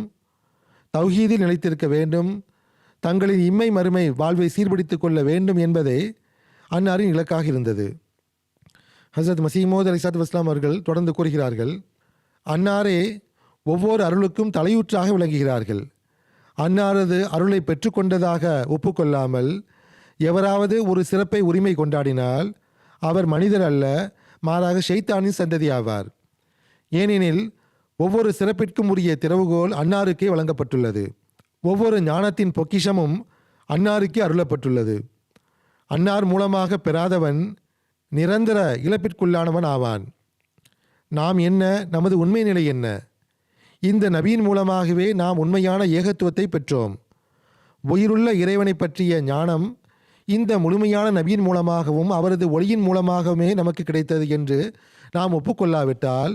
தௌஹீதில் நிலைத்திருக்க வேண்டும், தங்களின் இம்மை மறுமை வாழ்வை சீர்பிடித்து கொள்ள வேண்டும் என்பதே அன்னாரின் இலக்காக இருந்தது. ஹசரத் மசீமோத் அலைஹிஸ்ஸலாத்து வஸ்ஸலாம் அவர்கள் தொடர்ந்து கூறுகிறார்கள், அன்னாரே ஒவ்வொரு அருளுக்கும் தலையூற்றாக விளங்குகிறார்கள். அன்னாரது அருளை பெற்றுக்கொண்டதாக ஒப்புக்கொள்ளாமல் எவராவது ஒரு சிறப்பை உரிமை கொண்டாடினால் அவர் மனிதர் அல்ல, மாறாக ஷைத்தானின் சந்ததி ஆவார். ஏனெனில் ஒவ்வொரு சிறப்பிற்கும் உரிய திறவுகோல் அன்னாருக்கே வழங்கப்பட்டுள்ளது. ஒவ்வொரு ஞானத்தின் பொக்கிஷமும் அன்னாருக்கே அருளப்பட்டுள்ளது. அன்னார் மூலமாக பெறாதவன் நிரந்தர இழப்பிற்குள்ளானவன் ஆவான். நாம் என்ன, நமது உண்மை நிலை என்ன? இந்த நபியின் மூலமாகவே நாம் உண்மையான ஏகத்துவத்தை பெற்றோம். உயிருள்ள இறைவனை பற்றிய ஞானம் இந்த முழுமையான நபியின் மூலமாகவும் அவரது ஒளியின் மூலமாகவுமே நமக்கு கிடைத்தது என்று நாம் ஒப்புக்கொள்ளாவிட்டால்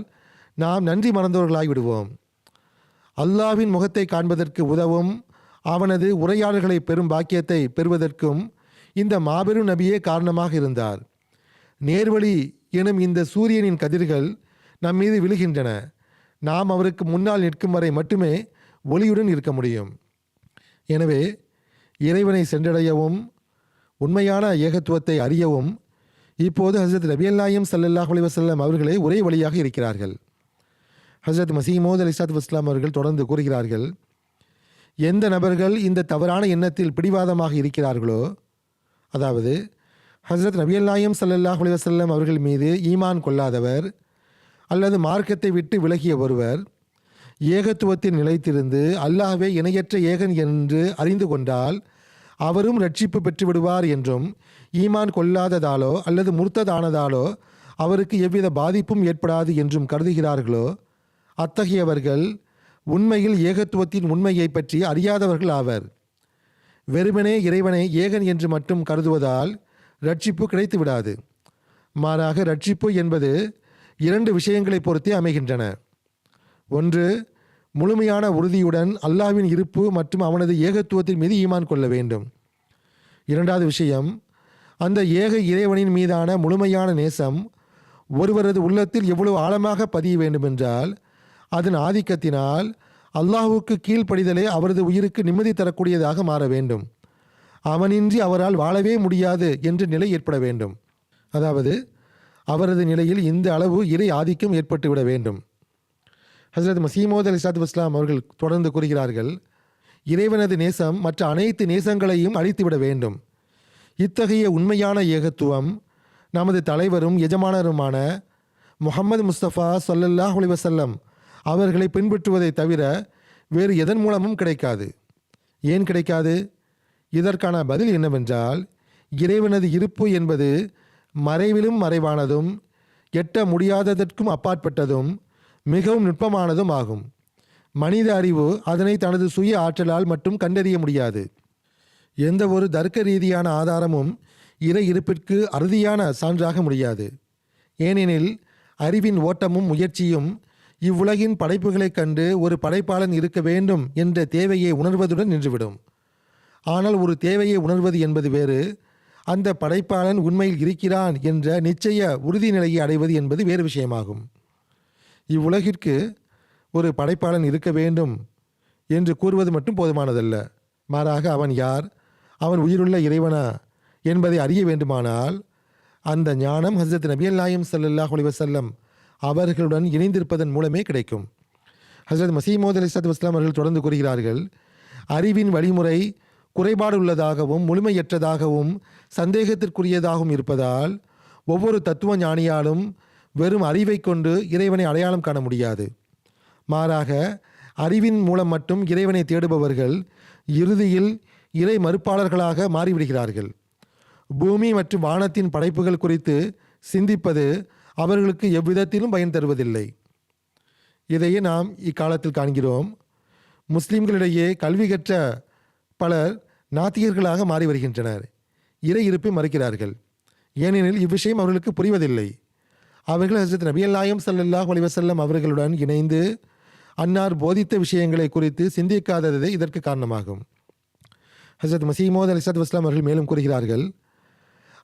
நாம் நன்றி மறந்தவர்களாய் விடுவோம். அல்லாஹ்வின் முகத்தை காண்பதற்கு உதவும் அவனது உரையாடல்களை பெறும் பாக்கியத்தை பெறுவதற்கும் இந்த மாபெரும் நபியே காரணமாக இருந்தார். நேர்வழி எனும் இந்த சூரியனின் கதிர்கள் நம் மீது விழுகின்றன. நாம் அவருக்கு முன்னால் நிற்கும் வரை மட்டுமே ஒளியுடன் இருக்க முடியும். எனவே இறைவனை சென்றடையவும் உண்மையான ஏகத்துவத்தை அறியவும் இப்போது ஹசரத் நபியல் நாயகம் ஸல்லல்லாஹு அலைஹி வஸல்லம் அவர்களே ஒரே வழியாக இருக்கிறார்கள். ஹசரத் மசீமோத் அலைஹிஸ்ஸலாத்து வஸ்ஸலாம் அவர்கள் தொடர்ந்து கூறுகிறார்கள், எந்த நபர்கள் இந்த தவறான எண்ணத்தில் பிடிவாதமாக இருக்கிறார்களோ, அதாவது ஹசரத் நபியல் நாயகம் ஸல்லல்லாஹு அலைஹி வஸல்லம் அவர்கள் மீது ஈமான் கொள்ளாதவர் அல்லது மார்க்கத்தை விட்டு விலகிய ஒருவர் ஏகத்துவத்தில் நிலைத்திருந்து அல்லாஹ்வே இணையற்ற ஏகன் என்று அறிந்து கொண்டால் அவரும் ரட்சிப்பு பெற்றுவிடுவார் என்றும், ஈமான் கொள்ளாததாலோ அல்லது முர்த்ததானதாலோ அவருக்கு எவ்வித பாதிப்பும் ஏற்படாது என்றும் கருதுகிறார்களோ அத்தகையவர்கள் உண்மையில் ஏகத்துவத்தின் உண்மையை பற்றி அறியாதவர்கள் ஆவர். வெறுமனே இறைவனை ஏகன் என்று மட்டும் கருதுவதால் ரட்சிப்பு கிடைத்து விடாது. மாறாக ரட்சிப்பு என்பது இரண்டு விஷயங்களை பொறுத்தே அமைகின்றன. ஒன்று, முழுமையான உறுதியுடன் அல்லாஹ்வின் இருப்பு மற்றும் அவனது ஏகத்துவத்தின் மீது ஈமான் கொள்ள வேண்டும். இரண்டாவது விஷயம், அந்த ஏக இறைவனின் மீதான முழுமையான நேசம் ஒருவரது உள்ளத்தில் எவ்வளவு ஆழமாக பதிய வேண்டுமென்றால் அதன் ஆதிக்கத்தினால் அல்லாஹுவுக்கு கீழ்ப்படிதலே அவரது உயிருக்கு நிம்மதி தரக்கூடியதாக மாற வேண்டும். அவனின்றி அவரால் வாழவே முடியாது என்ற நிலை ஏற்பட வேண்டும். அதாவது அவரது நிலையில் இந்த அளவு இறை ஆதிக்கம் ஏற்பட்டுவிட வேண்டும். ஹசரத் மசீமோத் அலைஹிஸ்ஸலாத்து வஸ்ஸலாம் அவர்கள் தொடர்ந்து கூறுகிறார்கள், இறைவனது நேசம் மற்ற அனைத்து நேசங்களையும் அழித்துவிட வேண்டும். இத்தகைய உண்மையான ஏகத்துவம் நமது தலைவரும் எஜமானருமான முஹம்மது முஸ்தபா ஸல்லல்லாஹு அலைஹி வஸல்லம் அவர்களை பின்பற்றுவதை தவிர வேறு எதன் மூலமும் கிடைக்காது. ஏன் கிடைக்காது? இதற்கான பதில் என்னவென்றால், இறைவனது இருப்பு என்பது மறைவிலும் மறைவானதும் எட்ட முடியாததற்கும் அப்பாற்பட்டதும் மிகவும் நுட்பமானதும் ஆகும். மனித அறிவு அதனை தனது சுய ஆற்றலால் மட்டும் கண்டறிய முடியாது. எந்த ஒரு தர்க்க ரீதியான ஆதாரமும் இறை இருப்பிற்கு அறுதியான சான்றாக முடியாது. ஏனெனில் அறிவின் ஓட்டமும் முயற்சியும் இவ்வுலகின் படைப்புகளைக் கண்டு ஒரு படைப்பாளன் இருக்க வேண்டும் என்ற தேவையை உணர்வதுடன் நின்றுவிடும். ஆனால் ஒரு தேவையை உணர்வது என்பது வேறு, அந்த படைப்பாளன் உண்மையில் இருக்கிறான் என்ற நிச்சய உறுதி நிலையை அடைவது என்பது வேறு விஷயமாகும். இவ்வுலகிற்கு ஒரு படைப்பாளன் இருக்க வேண்டும் என்று கூறுவது மட்டும் போதுமானதல்ல. மாறாக அவன் யார், அவன் உயிருள்ள இறைவனா என்பதை அறிய வேண்டுமானால் அந்த ஞானம் ஹஸ்ரத் நபியல் நாயம் ஸல்லல்லாஹு அலைஹி வஸல்லம் அவர்களுடன் இணைந்திருப்பதன் மூலமே கிடைக்கும். ஹஸ்ரத் மசீமோத் அலைஹிஸ்ஸலாத்து வஸ்ஸலாம் அவர்கள் தொடர்ந்து கூறுகிறார்கள், அறிவின் வழிமுறை குறைபாடு உள்ளதாகவும் முழுமையற்றதாகவும் சந்தேகத்திற்குரியதாகவும் இருப்பதால் ஒவ்வொரு தத்துவ ஞானியாலும் வெறும் அறிவை கொண்டு இறைவனை அடையாளம் காண முடியாது. மாறாக அறிவின் மூலம் மட்டும் இறைவனை தேடுபவர்கள் இறுதியில் இறை மறுப்பாளர்களாக மாறிவிடுகிறார்கள். பூமி மற்றும் வானத்தின் படைப்புகள் குறித்து சிந்திப்பது அவர்களுக்கு எவ்விதத்திலும் பயன் தருவதில்லை. இதையே நாம் இக்காலத்தில் காண்கிறோம். முஸ்லிம்களிடையே கல்வி கற்ற பலர் நாத்திகர்களாக மாறி வருகின்றனர். இறை இருப்பை மறுக்கிறார்கள். ஏனெனில் இவ்விஷயம் அவர்களுக்கு புரிவதில்லை. அவர்கள் ஹஸ்ரத் நபியல் நாயம் ஸல்லல்லாஹு அலைஹி வஸல்லம் அவர்களுடன் இணைந்து அன்னார் போதித்த விஷயங்களை குறித்து சிந்திக்காததே இதற்கு காரணமாகும். ஹஸ்ரத் மசீமோத் அலைஹிஸ்ஸலாத்து வஸ்ஸலாம் அவர்கள் மேலும் கூறுகிறார்கள்,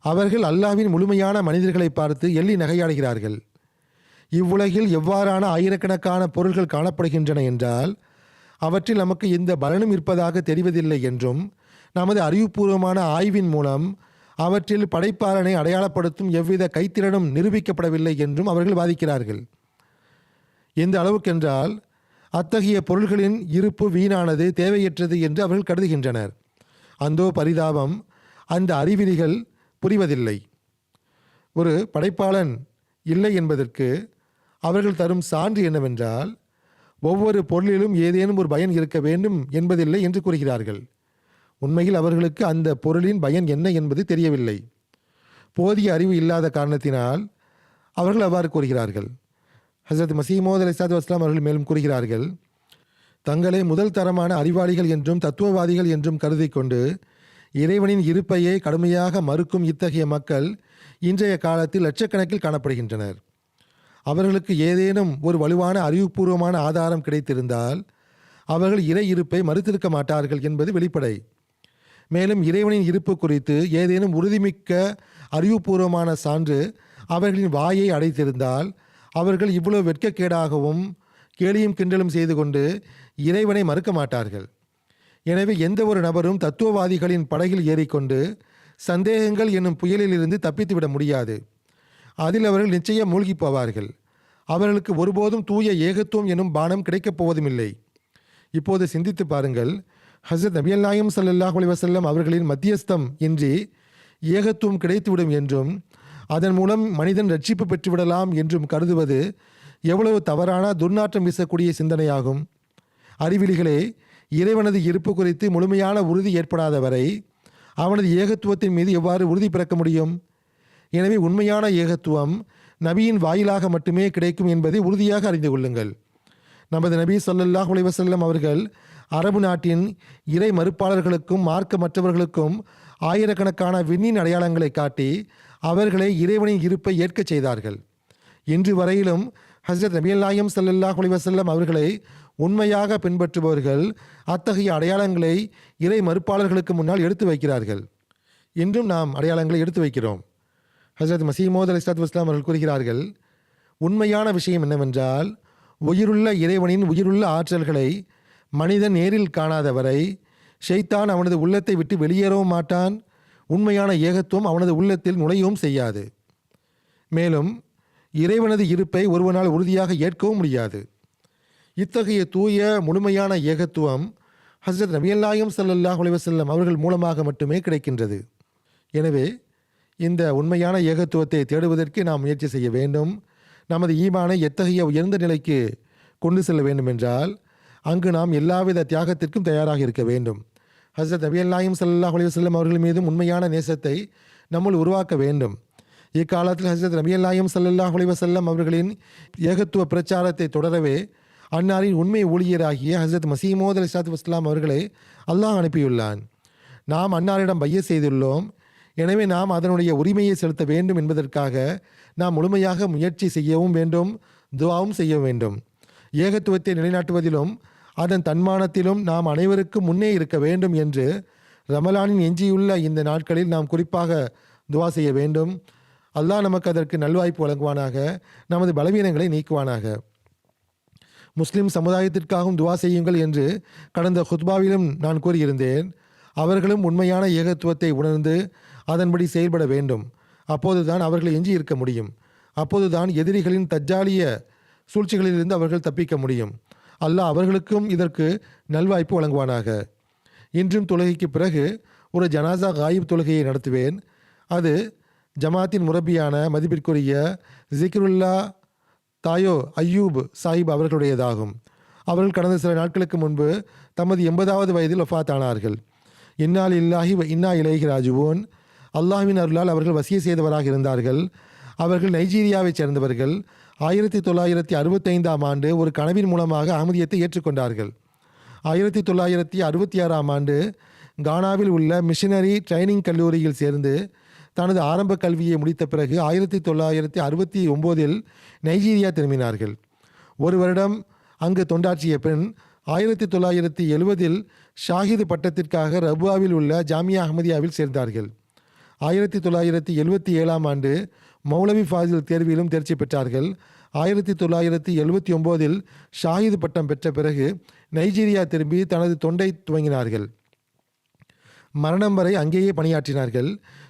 அவர்கள் அல்லாஹ்வின் முழுமையான மனிதர்களை பார்த்து எள்ளி நகையாடுகிறார்கள். இவ்வுலகில் எவ்வாறான ஆயிரக்கணக்கான பொருள்கள் காணப்படுகின்றன என்றால் அவற்றில் நமக்கு எந்த பலனும் இருப்பதாக தெரிவதில்லை என்றும் நமது அறிவுபூர்வமான ஆய்வின் மூலம் அவற்றில் படைப்பாளனை அடையாளப்படுத்தும் எவ்வித கைத்திறனும் நிரூபிக்கப்படவில்லை என்றும் அவர்கள் வாதிக்கிறார்கள். எந்த அளவுக்கென்றால் அத்தகைய பொருள்களின் இருப்பு வீணானது, தேவையற்றது என்று அவர்கள் கருதுகின்றனர். அந்தோ பரிதாபம், அந்த அறிவிலிகள் புரிவதில்லை. ஒரு படைப்பாளன் இல்லை என்பதற்கு அவர்கள் தரும் சான்று என்னவென்றால் ஒவ்வொரு பொருளிலும் ஏதேனும் ஒரு பயன் இருக்க வேண்டும் என்பதில்லை என்று கூறுகிறார்கள். உண்மையில் அவர்களுக்கு அந்த பொருளின் பயன் என்ன என்பது தெரியவில்லை. போதிய அறிவு இல்லாத காரணத்தினால் அவர்கள் அவ்வாறு கூறுகிறார்கள். ஹஸ்ரத் மசீமோத் அலைஹிஸ்ஸலாத்து வஸ்ஸலாம் அவர்கள் மேலும் கூறுகிறார்கள், தங்களை முதல் தரமான அறிவாளிகள் என்றும் தத்துவவாதிகள் என்றும் கருதி கொண்டு இறைவனின் இருப்பையே கடுமையாக மறுக்கும் இத்தகைய மக்கள் இன்றைய காலத்தில் லட்சக்கணக்கில் காணப்படுகின்றனர். அவர்களுக்கு ஏதேனும் ஒரு வலுவான அறிவுபூர்வமான ஆதாரம் கிடைத்திருந்தால் அவர்கள் இறை இருப்பை மறுத்திருக்க மாட்டார்கள் என்பது வெளிப்படை. மேலும் இறைவனின் இருப்பு குறித்து ஏதேனும் உறுதிமிக்க அறிவுபூர்வமான சான்று அவர்களின் வாயை அடைத்திருந்தால் அவர்கள் இவ்வளவு வெட்கக்கேடாகவும் கேலியும் கிண்டலும் செய்து கொண்டு இறைவனை மறுக்க மாட்டார்கள். எனவே எந்த ஒரு நபரும் தத்துவவாதிகளின் படகில் ஏறிக்கொண்டு சந்தேகங்கள் என்னும் புயலில் இருந்து தப்பித்துவிட முடியாது. அதில் அவர்கள் நிச்சயம் மூழ்கி போவார்கள். அவர்களுக்கு ஒருபோதும் தூய ஏகத்துவம் எனும் பானம் கிடைக்கப் போவதுமில்லை. இப்போது சிந்தித்து பாருங்கள், ஹஸ்ரத் நபியல் நாயம் ஸல்லல்லாஹு அலைஹி வஸல்லம் அவர்களின் மத்தியஸ்தம் இன்றி ஏகத்துவம் கிடைத்துவிடும் என்றும் அதன் மூலம் மனிதன் ரட்சிப்பு பெற்றுவிடலாம் என்றும் கருதுவது எவ்வளவு தவறான துர்நாற்றம் வீசக்கூடிய சிந்தனையாகும். அறிவிலிகளே, இறைவனது இருப்பு குறித்து முழுமையான உறுதி ஏற்படாத வரை அவனது ஏகத்துவத்தின் மீது எவ்வாறு உறுதி பிறக்க முடியும்? எனவே உண்மையான ஏகத்துவம் நபியின் வாயிலாக மட்டுமே கிடைக்கும் என்பதை உறுதியாக அறிந்து கொள்ளுங்கள். நமது நபி ஸல்லல்லாஹு அலைஹி வஸல்லம் அவர்கள் அரபு நாட்டின் இறை மறுப்பாளர்களுக்கும் மார்க்கமற்றவர்களுக்கும் ஆயிரக்கணக்கான விண்ணின் அடையாளங்களை காட்டி அவர்களை இறைவனின் இருப்பை ஏற்கச் செய்தார்கள். இன்று வரையிலும் ஹஸ்ரத் நபியல் நாயம் ஸல்லல்லாஹு அலைஹி வஸல்லம் அவர்களை உண்மையாக பின்பற்றுபவர்கள் அத்தகைய அடையாளங்களை இறை மறுப்பாளர்களுக்கு முன்னால் எடுத்து வைக்கிறார்கள். இன்றும் நாம் அடையாளங்களை எடுத்து வைக்கிறோம். ஹஸ்ரத் மசீமோத் அலைஹிஸ்ஸலாத்து வஸ்ஸலாம் அவர்கள் கூறுகிறார்கள், உண்மையான விஷயம் என்னவென்றால் உயிருள்ள இறைவனின் உயிருள்ள ஆற்றல்களை மனிதன் நேரில் காணாதவரை ஷைத்தான் அவனது உள்ளத்தை விட்டு வெளியேறவும் மாட்டான். உண்மையான ஏகத்துவம் அவனது உள்ளத்தில் நுழையவும் செய்யாது. மேலும் இறைவனது இருப்பை ஒருவனால் உறுதியாக ஏற்கவும் முடியாது. இத்தகைய தூய முழுமையான ஏகத்துவம் ஹஸ்ரத் நபியல் நாயம் ஸல்லல்லாஹு அலைஹி வஸல்லம் அவர்கள் மூலமாக மட்டுமே கிடைக்கின்றது. எனவே இந்த உண்மையான ஏகத்துவத்தை தேடுவதற்கு நாம் முயற்சி செய்ய வேண்டும். நமது ஈமானை எத்தகைய உயர்ந்த நிலைக்கு கொண்டு செல்ல வேண்டும் என்றால் அங்கு நாம் எல்லாவித தியாகத்திற்கும் தயாராக இருக்க வேண்டும். ஹஸ்ரத் நபியல் நாயம் ஸல்லல்லாஹு அலைஹி வஸல்லம் அவர்கள் மீதும் உண்மையான நேசத்தை நம்முள் உருவாக்க வேண்டும். இக்காலத்தில் ஹஸ்ரத் நபியல் நாயம் ஸல்லல்லாஹு அலைஹி வஸல்லம் அவர்களின் ஏகத்துவ பிரச்சாரத்தை தொடரவே அன்னாரின் உண்மை ஊழியராகிய ஹஸ்ரத் மசீமோத் அலைஹிஸ்ஸலாத்து வஸ்ஸலாம் அவர்களை அல்லாஹ் அனுப்பியுள்ளான். நாம் அன்னாரிடம் பைய செய்துள்ளோம். எனவே நாம் அதனுடைய உரிமையை செலுத்த வேண்டும் என்பதற்காக நாம் முழுமையாக முயற்சி செய்யவும் வேண்டும், துஆவும் செய்ய வேண்டும். ஏகத்துவத்தை நிலைநாட்டுவதிலும் அதன் தன்மானத்திலும் நாம் அனைவருக்கும் முன்னே இருக்க வேண்டும் என்று ரமலானின் எஞ்சியுள்ள இந்த நாட்களில் நாம் குறிப்பாக துவா செய்ய வேண்டும். அல்லாஹ் நமக்கு அதற்கு நல்வாய்ப்பு வழங்குவானாக, நமது பலவீனங்களை நீக்குவானாக. முஸ்லிம் சமுதாயத்திற்காகவும் துவா செய்யுங்கள் என்று கடந்த ஹுத்பாவிலும் நான் கூறியிருந்தேன். அவர்களும் உண்மையான ஏகத்துவத்தை உணர்ந்து அதன்படி செயல்பட வேண்டும். அப்போதுதான் அவர்கள் எஞ்சி இருக்க முடியும். அப்போதுதான் எதிரிகளின் தஜ்ஜாலிய சூழ்ச்சிகளிலிருந்து அவர்கள் தப்பிக்க முடியும். அல்லாஹ் அவர்களுக்கும் இதற்கு நல்வாய்ப்பு வழங்குவானாக. இன்றும் தொழுகைக்கு பிறகு ஒரு ஜனாசா காயிப் தொழுகையை நடத்துவேன். அது ஜமாத்தின் முரப்பியான மதிப்பிற்குரிய ஜிக்ருல்லா தாயோ அய்யூப் சாஹிப் அவர்களுடையதாகும். அவர்கள் கடந்த சில நாட்களுக்கு முன்பு தமது 80வது வயதில் வஃபாத் ஆனார்கள். இன்னா லில்லாஹி வ இன்னா இலைஹி ராஜிஊன். அல்லாஹ்வின் அருளால் அவர்கள் வசிய செய்தவராக இருந்தார்கள். அவர்கள் நைஜீரியாவைச் சேர்ந்தவர்கள். 1965ஆம் ஆண்டு ஒரு கனவின் மூலமாக அஹ்மதியத்தை ஏற்றுக்கொண்டார்கள். 1966ஆம் ஆண்டு கானாவில் உள்ள மிஷனரி ட்ரைனிங் கல்லூரியில் சேர்ந்து தனது ஆரம்ப கல்வியை முடித்த பிறகு 1969இல் நைஜீரியா திரும்பினார்கள். ஒரு வருடம் அங்கு தொண்டாற்றிய பின் 1970இல் ஷாஹிது பட்டத்திற்காக ரபுவாவில் உள்ள ஜாமியா அஹ்மதியாவில் சேர்ந்தார்கள். 1977ஆம் ஆண்டு மௌலவி ஃபாசில் தேர்விலும் தேர்ச்சி பெற்றார்கள். 1979இல் ஷாஹிது பட்டம் பெற்ற பிறகு நைஜீரியா திரும்பி தனது தொண்டை துவங்கினார்கள். மரணம் வரை அங்கேயே பணியாற்றினார்கள்.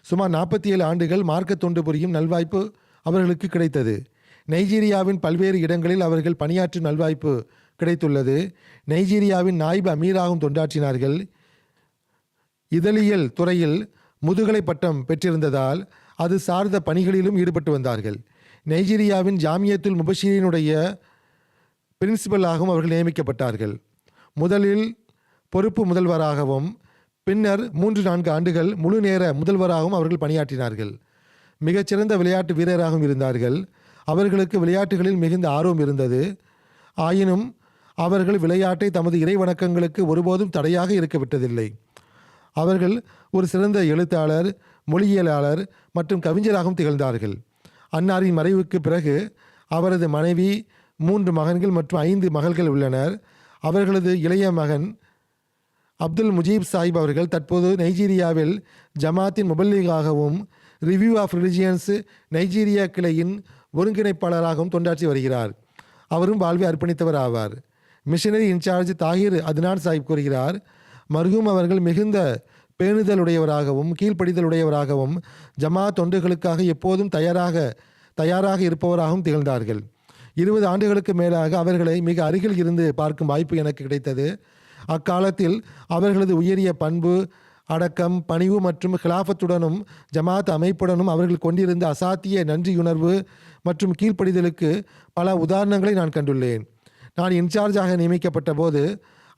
சுமார் 47 ஆண்டுகள் மார்க்க தொண்டு புரியும் நல்வாய்ப்பு அவர்களுக்கு கிடைத்தது. நைஜீரியாவின் பல்வேறு இடங்களில் அவர்கள் பணியாற்றும் நல்வாய்ப்பு கிடைத்துள்ளது. நைஜீரியாவின் நாயிப் அமீராகவும் தொண்டாற்றினார்கள். இதழியல் துறையில் முதுகலை பட்டம் பெற்றிருந்ததால் அது சார்ந்த பணிகளிலும் ஈடுபட்டு வந்தார்கள். நைஜீரியாவின் ஜாமியத்துல் முபஷிரினுடைய பிரின்சிபலாகவும் அவர்கள் நியமிக்கப்பட்டார்கள். முதலில் பொறுப்பு முதல்வராகவும் பின்னர் 3-4 ஆண்டுகள் முழு நேர முதல்வராகவும் அவர்கள் பணியாற்றினார்கள். மிகச்சிறந்த விளையாட்டு வீரராகவும் இருந்தார்கள். அவர்களுக்கு விளையாட்டுகளில் மிகுந்த ஆர்வம் இருந்தது. ஆயினும் அவர்கள் விளையாட்டை தமது இறை வணக்கங்களுக்கு ஒருபோதும் தடையாக இருக்க விட்டதில்லை. அவர்கள் ஒரு சிறந்த எழுத்தாளர், மொழியியலாளர் மற்றும் கவிஞராகவும் திகழ்ந்தார்கள். அன்னாரின் மறைவுக்கு பிறகு அவரது மனைவி, 3 மகன்கள் மற்றும் 5 மகள்கள் உள்ளனர். அவர்களது இளைய மகன் அப்துல் முஜீப் சாஹிப் அவர்கள் தற்போது நைஜீரியாவில் ஜமாத்தின் முபல்லிகாகவும் ரிவ்யூ ஆஃப் ரிலிஜியன்ஸ் நைஜீரியா கிளையின் ஒருங்கிணைப்பாளராகவும் தொண்டாற்றி வருகிறார். அவரும் வாழ்வை அர்ப்பணித்தவர் ஆவார். மிஷனரி இன்சார்ஜ் தாகிர் அத்னான் சாஹிப் கூறுகிறார், மர்ஹூம் அவர்கள் மிகுந்த பேணுதலுடையவராகவும் கீழ்ப்படிதலுடையவராகவும் ஜமாத் தொண்டுகளுக்காக எப்போதும் தயாராக இருப்பவராகவும் திகழ்ந்தார்கள். 20 ஆண்டுகளுக்கு மேலாக அவர்களை மிக அருகில் இருந்து பார்க்கும் வாய்ப்பு எனக்கு கிடைத்தது. அக்காலத்தில் அவர்களது உயரிய பண்பு, அடக்கம், பணிவு மற்றும் ஹிலாஃபத்துடனும் ஜமாத் அமைப்புடனும் அவர்கள் கொண்டிருந்த அசாத்திய நன்றியுணர்வு மற்றும் கீழ்ப்படிதலுக்கு பல உதாரணங்களை நான் கண்டுள்ளேன். நான் இன்சார்ஜாக நியமிக்கப்பட்ட போது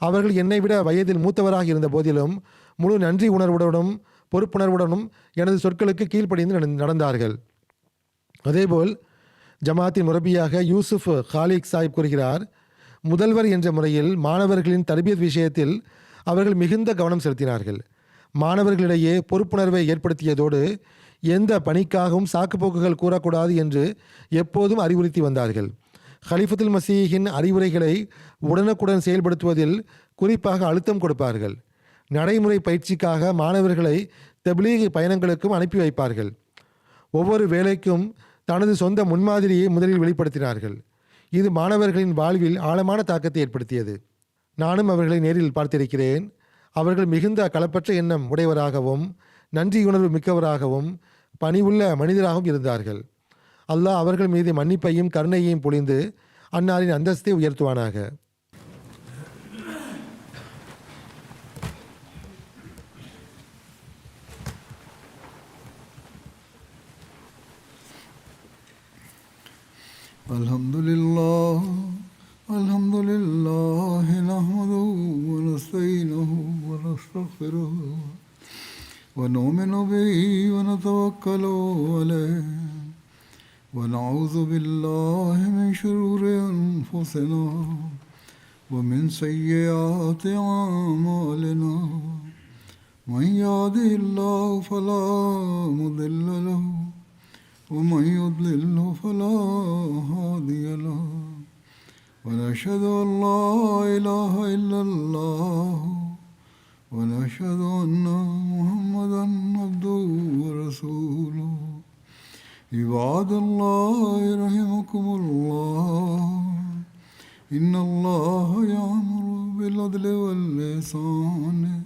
அவர்கள் என்னை விட வயதில் மூத்தவராக இருந்த போதிலும் முழு நன்றி உணர்வுடனும் பொறுப்புணர்வுடனும் எனது சொற்களுக்கு கீழ்ப்படிந்து நடந்தார்கள். அதேபோல் ஜமாத்தின் முரபியாக யூசுப் காலிக் சாஹிப் கூறுகிறார், முதல்வர் என்ற முறையில் மாணவர்களின் தர்பியத் விஷயத்தில் அவர்கள் மிகுந்த கவனம் செலுத்தினார்கள். மாணவர்களிடையே பொறுப்புணர்வை ஏற்படுத்தியதோடு எந்த பணிக்காகவும் சாக்குப்போக்குகள் கூறக்கூடாது என்று எப்போதும் அறிவுறுத்தி வந்தார்கள். ஹலிஃபத்துல் மசீஹின் அறிவுரைகளை உடனுக்குடன் செயல்படுத்துவதில் குறிப்பாக அழுத்தம் கொடுப்பார்கள். நடைமுறை பயிற்சிக்காக மாணவர்களை தப்லீக் பயணங்களுக்கும் அனுப்பி வைப்பார்கள். ஒவ்வொரு வேலைக்கும் தனது சொந்த முன்மாதிரியை முதலில் வெளிப்படுத்தினார்கள். இது மாணவர்களின் வாழ்வில் ஆழமான தாக்கத்தை ஏற்படுத்தியது. நானும் அவர்களை நேரில் பார்த்திருக்கிறேன். அவர்கள் மிகுந்த களப்பற்ற எண்ணம் உடையவராகவும் நன்றியுணர்வு மிக்கவராகவும் பணிவுள்ள மனிதராகவும் இருந்தார்கள். அல்லாஹ் அவர்கள் மீது மன்னிப்பையும் கருணையையும் பொழிந்து அன்னாரின் அந்தஸ்தை உயர்த்துவானாக. அல்ஹம்துலில்லாஹ் நஹ்மதுஹு வ நஸ்தஈனுஹு வ நஸ்தக்ஃபிருஹு வ நு'மினு பிஹி வ நதவக்கலு அலைஹி வ நஊது பில்லாஹி மின் ஷுரூரி அன்ஃபுஸினா வ மின் ஸய்யிஆத்தி அஅமாலினா மன் யஹ்திஹில்லாஹு ஃபலா முضில்ல லஹு ومن يضلل فلا هادي له ونشهد أن لا إله إلا الله ونشهد أن إن الله يأمر بالعدل والإحسان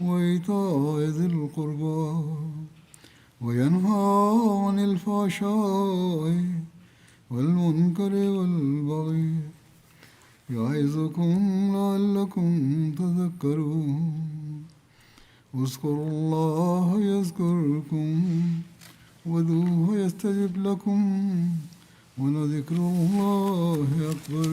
وإيتاء ذي القربى وينهى عن الفحشاء والمنكر والبغي يعظكم لعلكم تذكرون اذكروا الله يذكركم وادعوه يستجب لكم ولذكر الله أكبر